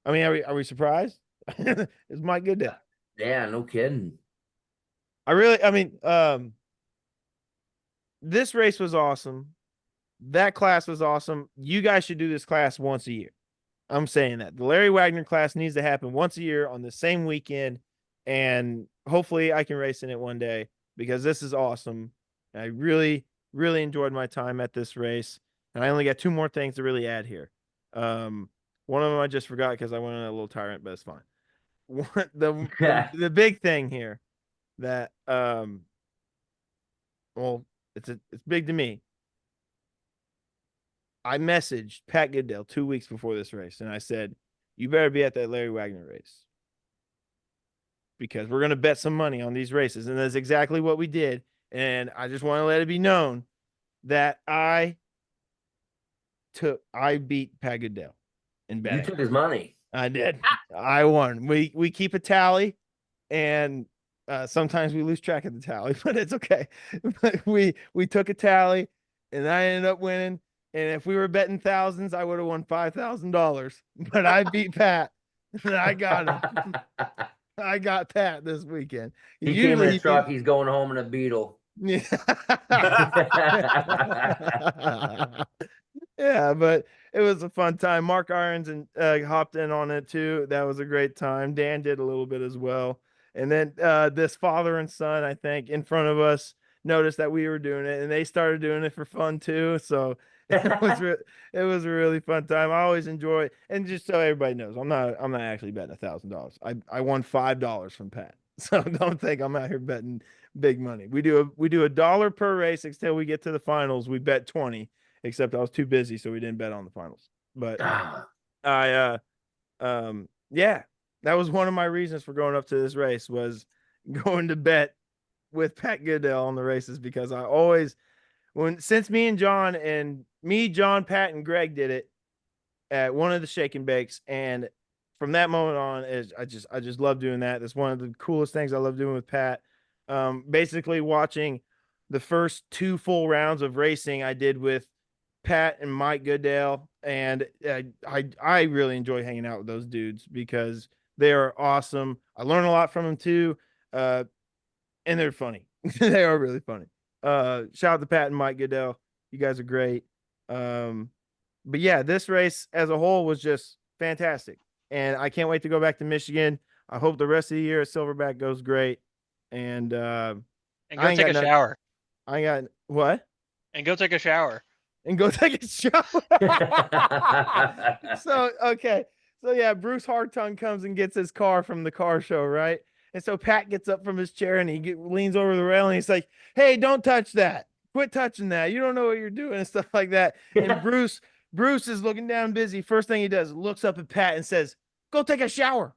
mean, are we surprised? It's Mike Goodell. Yeah, no kidding. This race was awesome. That class was awesome. You guys should do this class once a year. I'm saying that the Larry Wagner class needs to happen once a year on the same weekend, and hopefully I can race in it one day because this is awesome. I really, really enjoyed my time at this race, and I only got 2 more things to really add here. One of them I just forgot because I went on a little tyrant, but it's fine. The big thing here that well, it's big to me. I messaged Pat Goodell 2 weeks before this race, and I said, "You better be at that Larry Wagner race because we're going to bet some money on these races." And that's exactly what we did. And I just want to let it be known that I beat Pat Goodell in betting. You took his money. I did. I won. We keep a tally, and sometimes we lose track of the tally, but it's okay. But we took a tally, and I ended up winning. And if we were betting thousands, I would have won $5,000. But I beat Pat. And I got him. I got Pat this weekend. He came in a truck. He's going home in a Beetle. Yeah. Yeah, but it was a fun time. Mark Irons and hopped in on it too. That was a great time. Dan did a little bit as well. And then this father and son, I think, in front of us noticed that we were doing it, and they started doing it for fun too. So it was a really fun time. I always enjoy it. And just so everybody knows, I'm not actually betting $1,000. I won $5 from Pat. So don't think I'm out here betting big money. We do $1 per race until we get to the finals. We bet 20, except I was too busy, so we didn't bet on the finals. But yeah, that was one of my reasons for going up to this race was going to bet with Pat Goodell on the races, because I always, since John, Pat, and Greg did it at one of the shake and bakes, and from that moment on, I just love doing that. That's one of the coolest things I love doing with Pat. Basically watching the first 2 full rounds of racing I did with Pat and Mike Goodell, and I really enjoy hanging out with those dudes because they are awesome. I learn a lot from them too, and they're funny. They are really funny. Shout out to Pat and Mike Goodell. You guys are great. But yeah, this race as a whole was just fantastic, and I can't wait to go back to Michigan. I hope the rest of the year at Silverback goes great. And go take a shower. I got what? And go take a shower. And go take a shower. So yeah, Bruce Hartung comes and gets his car from the car show, right? And so Pat gets up from his chair and he leans over the rail and he's like, "Hey, don't touch that. Quit touching that. You don't know what you're doing," and stuff like that. And Bruce is looking down busy. First thing he does, looks up at Pat and says, "Go take a shower."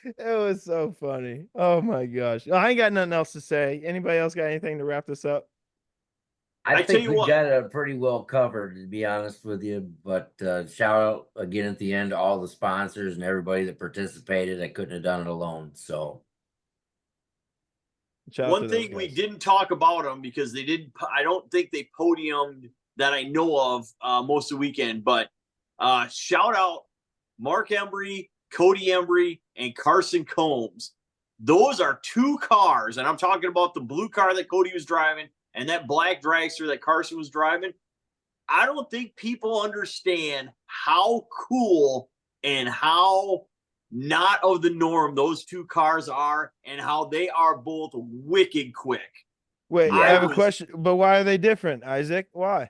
It was so funny. Oh my gosh. I ain't got nothing else to say. Anybody else got anything to wrap this up? I think we got it pretty well covered, to be honest with you. But shout out again at the end to all the sponsors and everybody that participated. I couldn't have done it alone. So one thing we didn't talk about them because they didn't. I don't think they podiumed that I know of most of the weekend. But shout out Mark Embry, Cody Embry, and Carson Combs. Those are 2 cars, and I'm talking about the blue car that Cody was driving and that black dragster that Carson was driving. I don't think people understand how cool and how not of the norm those 2 cars are, and how they are both wicked quick. Wait, I have a question, but why are they different, Isaac? Why?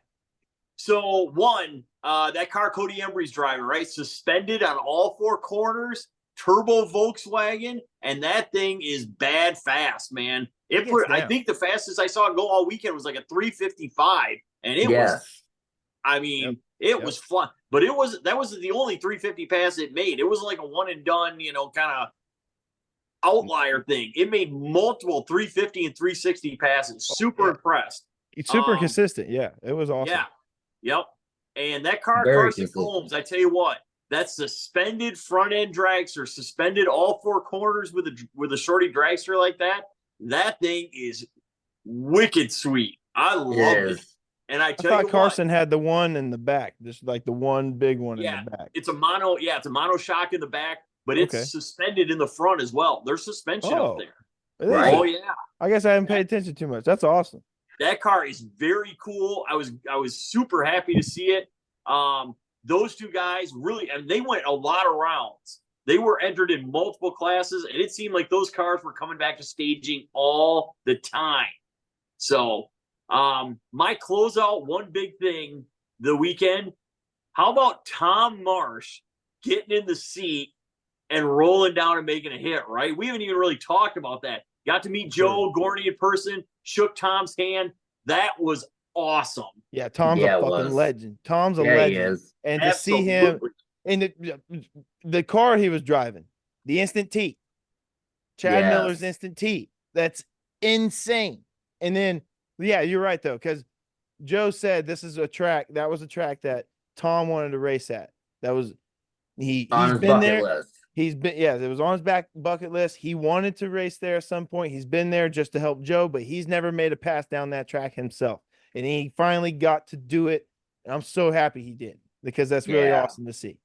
So one, that car Cody Embry's driving, right? Suspended on all 4 corners, turbo Volkswagen, and that thing is bad fast, man. I think the fastest I saw it go all weekend was like a 355, and it was. I mean, it was fun, but that wasn't the only 350 pass it made. It was like a one and done, kind of outlier thing. It made multiple 350 and 360 passes. Super impressed. It's super consistent. Yeah, it was awesome. Yeah. Yep. And that car, Carson Combs, I tell you what, that suspended front end dragster, suspended all 4 corners with a shorty dragster like that. That thing is wicked sweet. I love it. And I I tell you thought what, Carson had the one in the back, just like the one big one in yeah, the back. it's a mono shock in the back, but Okay. it's suspended in the front as well. There's suspension up Oh, there. it is. Right. Oh yeah. I guess I haven't paid attention too much. That's awesome. That car is very cool. I was super happy to see it. Those two guys really, and they went a lot of rounds. They were entered in multiple classes, and it seemed like those cars were coming back to staging all the time. So, my closeout, one big thing the weekend. How about Tom Marsh getting in the seat and rolling down and making a hit? Right? We haven't even really talked about that. Got to meet Joe Gorney in person. Shook Tom's hand. That was awesome. Yeah, Tom's Yeah, a it fucking was. legend. Tom's a Yeah, he legend. is. And to see him Absolutely. in the car he was driving, the instant T, Chad Miller's Yes. instant T. That's insane. And then, yeah, you're right though, because Joe said this is a track. That was a track that Tom wanted to race at. That was he's On his been bucket there. list. He's been, yeah, it was on his back bucket list. He wanted to race there at some point. He's been there just to help Joe, but he's never made a pass down that track himself. And he finally got to do it. And I'm so happy he did, because that's really Yeah. awesome to see.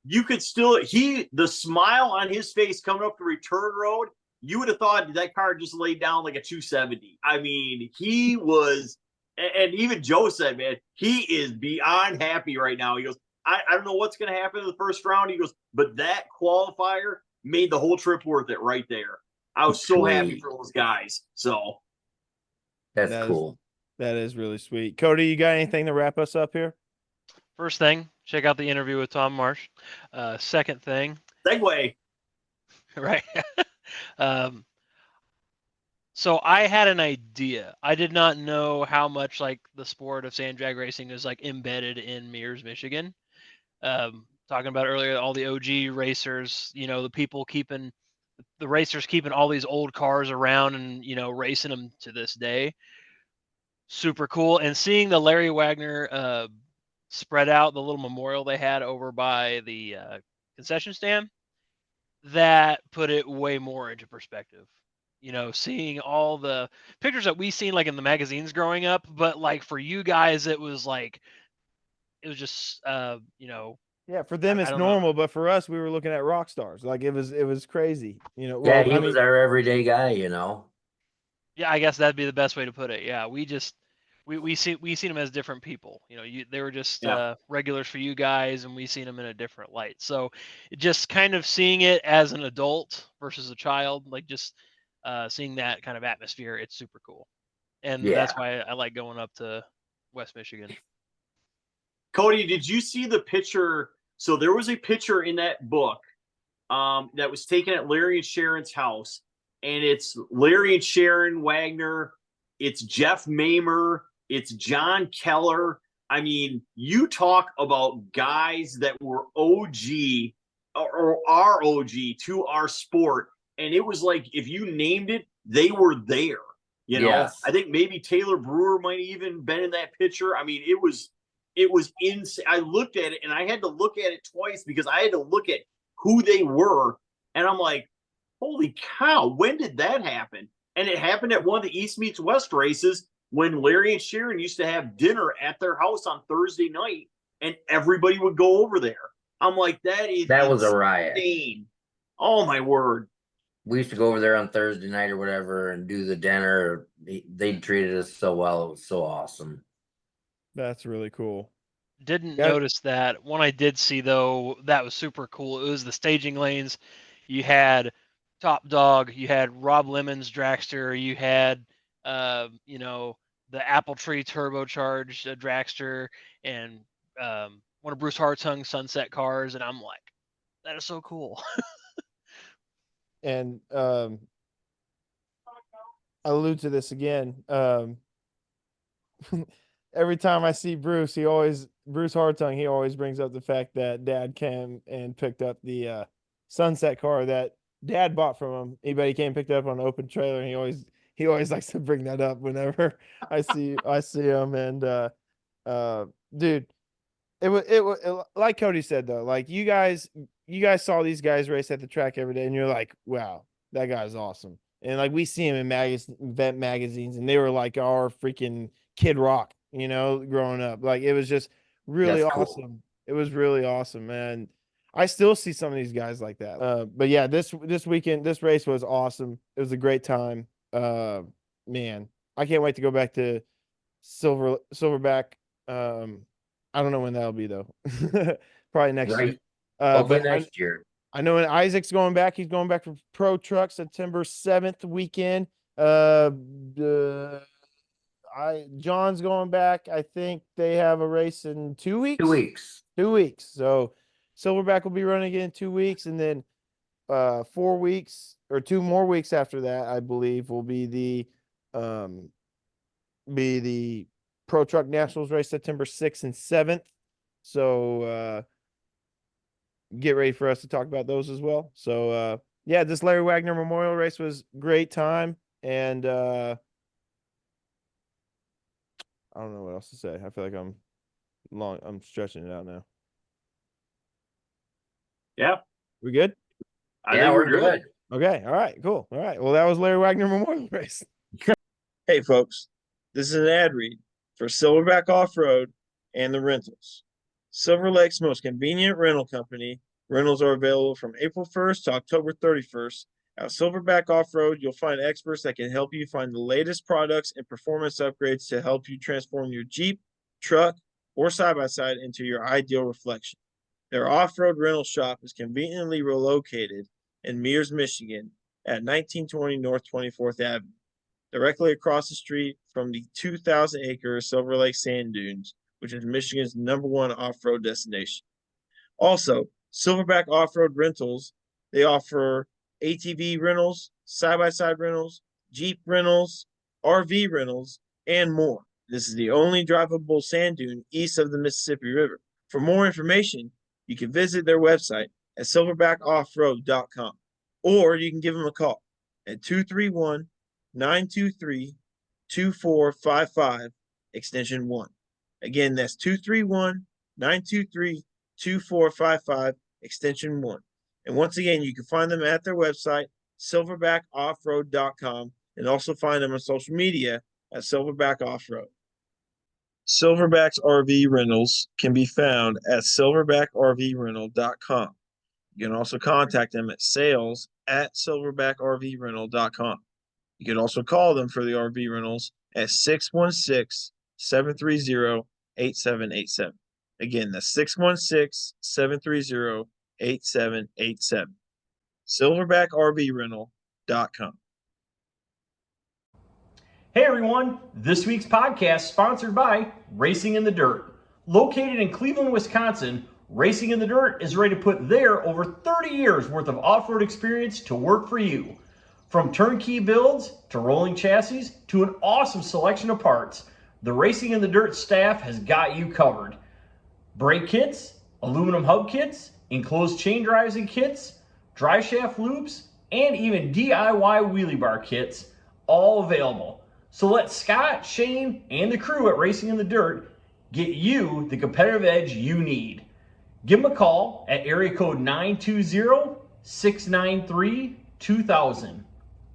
You could still the smile on his face coming up the return road, you would have thought that car just laid down like a 270. I mean, he was, and even Joe said, man, he is beyond happy right now. He goes, I don't know what's going to happen in the first round. He goes, but that qualifier made the whole trip worth it right there. I was so happy Sweet. for those guys. So That's That is- cool. That is really sweet. Cody, you got anything to wrap us up here? First thing, check out the interview with Tom Marsh. Second thing, segue. right? um, so I had an idea. I did not know how much like the sport of sand drag racing is like embedded in Mears, Michigan. Talking about earlier, all the OG racers, the people keeping the racers keeping all these old cars around and racing them to this day. Super cool. And seeing the Larry Wagner spread out, the little memorial they had over by the concession stand, that put it way more into perspective. Seeing all the pictures that we seen like in the magazines growing up, but like for you guys, it was just Yeah, for them I it's don't know. normal, but for us, we were looking at rock stars. Like it was crazy. Yeah, Well, he was our everyday guy, Yeah, I guess that'd be the best way to put it. Yeah, we seen them as different people. They were just regulars for you guys, and we seen them in a different light. So, just kind of seeing it as an adult versus a child, like just seeing that kind of atmosphere, it's super cool, and that's why I like going up to West Michigan. Cody, did you see the picture? So there was a picture in that book that was taken at Larry and Sharon's house, and it's Larry and Sharon Wagner, it's Jeff Mamer, it's John Keller. I mean, you talk about guys that were OG or are OG to our sport, and it was like if you named it, they were there. Yes. I think maybe Taylor Brewer might have even been in that picture. I mean, it was insane. I looked at it and I had to look at it twice because I had to look at who they were. And I'm like, holy cow, when did that happen? And it happened at one of the East Meets West races when Larry and Sharon used to have dinner at their house on Thursday night and everybody would go over there. I'm like, that was a riot. Oh my word. We used to go over there on Thursday night or whatever and do the dinner. They treated us so well. It was so awesome. That's really cool. Didn't Yeah. notice that. One I did see though, that was super cool. It was the staging lanes. You had Top Dog, you had Rob Lemon's dragster, you had the Apple Tree turbocharged dragster, and one of Bruce Hartung's Sunset cars, and I'm like, that is so cool. And I'll allude to this again. Every time I see Bruce Hartung, he always brings up the fact that Dad came and picked up the Sunset car that Dad bought from him. He came and picked it up on an open trailer, and he always likes to bring that up whenever I see him. And dude, it was like Cody said though, like you guys saw these guys race at the track every day, and you're like, wow, that guy's awesome. And like we see him in event magazines, and they were like our freaking Kid Rock, you know, growing up. Like it was just really That's cool. awesome. It was really awesome, man. I still see some of these guys like that. But yeah, this weekend, this race was awesome. It was a great time. Man, I can't wait to go back to Silverback. I don't know when that'll be though. Probably next year. Right. Hopefully But next year. I know when Isaac's going back, he's going back for Pro Truck September 7th weekend. John's going back. I think they have a race in 2 weeks. 2 weeks. 2 weeks. So Silverback will be running again in 2 weeks, and then 4 weeks or 2 more weeks after that, I believe, will be the Pro Truck Nationals race September 6th and 7th. So get ready for us to talk about those as well. So yeah, this Larry Wagner Memorial Race was great time, and I don't know what else to say. I feel like I'm stretching it out now. Yeah. We good? I Yeah, think we're good. Okay. All right. Cool. All right. Well, that was Larry Wagner Memorial Race. Hey, folks, this is an ad read for Silverback Offroad and the Rentals. Silver Lake's most convenient rental company. Rentals are available from April 1st to October 31st. At Silverback Offroad, you'll find experts that can help you find the latest products and performance upgrades to help you transform your Jeep, truck, or side-by-side into your ideal reflection. Their off-road rental shop is conveniently located in Mears, Michigan at 1920 North 24th Avenue, directly across the street from the 2,000-acre Silver Lake Sand Dunes, which is Michigan's #1 off-road destination. Also, Silverback Offroad Rentals, they offer ATV rentals, side-by-side rentals, Jeep rentals, RV rentals, and more. This is the only drivable sand dune east of the Mississippi River. For more information, you can visit their website at silverbackoffroad.com, or you can give them a call at 231-923-2455, extension 1. Again, that's 231-923-2455, extension 1. And once again, you can find them at their website, silverbackoffroad.com, and also find them on social media at Silverback Offroad. Silverback's RV rentals can be found at silverbackrvrental.com. You can also contact them at sales@silverbackrvrental.com. You can also call them for the RV rentals at 616-730-8787. Again, that's 616-730-8787. silverbackrvrental.com. Hey everyone, this week's podcast sponsored by Racing in the Dirt. Located in Cleveland, Wisconsin, Racing in the Dirt is ready to put their over 30 years worth of off-road experience to work for you. From turnkey builds to rolling chassis to an awesome selection of parts, the Racing in the Dirt staff has got you covered. Brake kits, aluminum hub kits, enclosed chain drives and kits, drive shaft loops, and even DIY wheelie bar kits, all available. So let Scott, Shane, and the crew at Racing in the Dirt get you the competitive edge you need. Give them a call at area code 920-693-2000.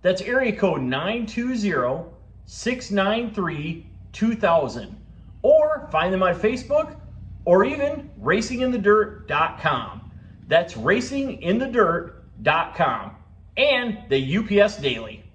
That's area code 920-693-2000. Or find them on Facebook or even racinginthedirt.com. That's racinginthedirt.com and the UPS Daily.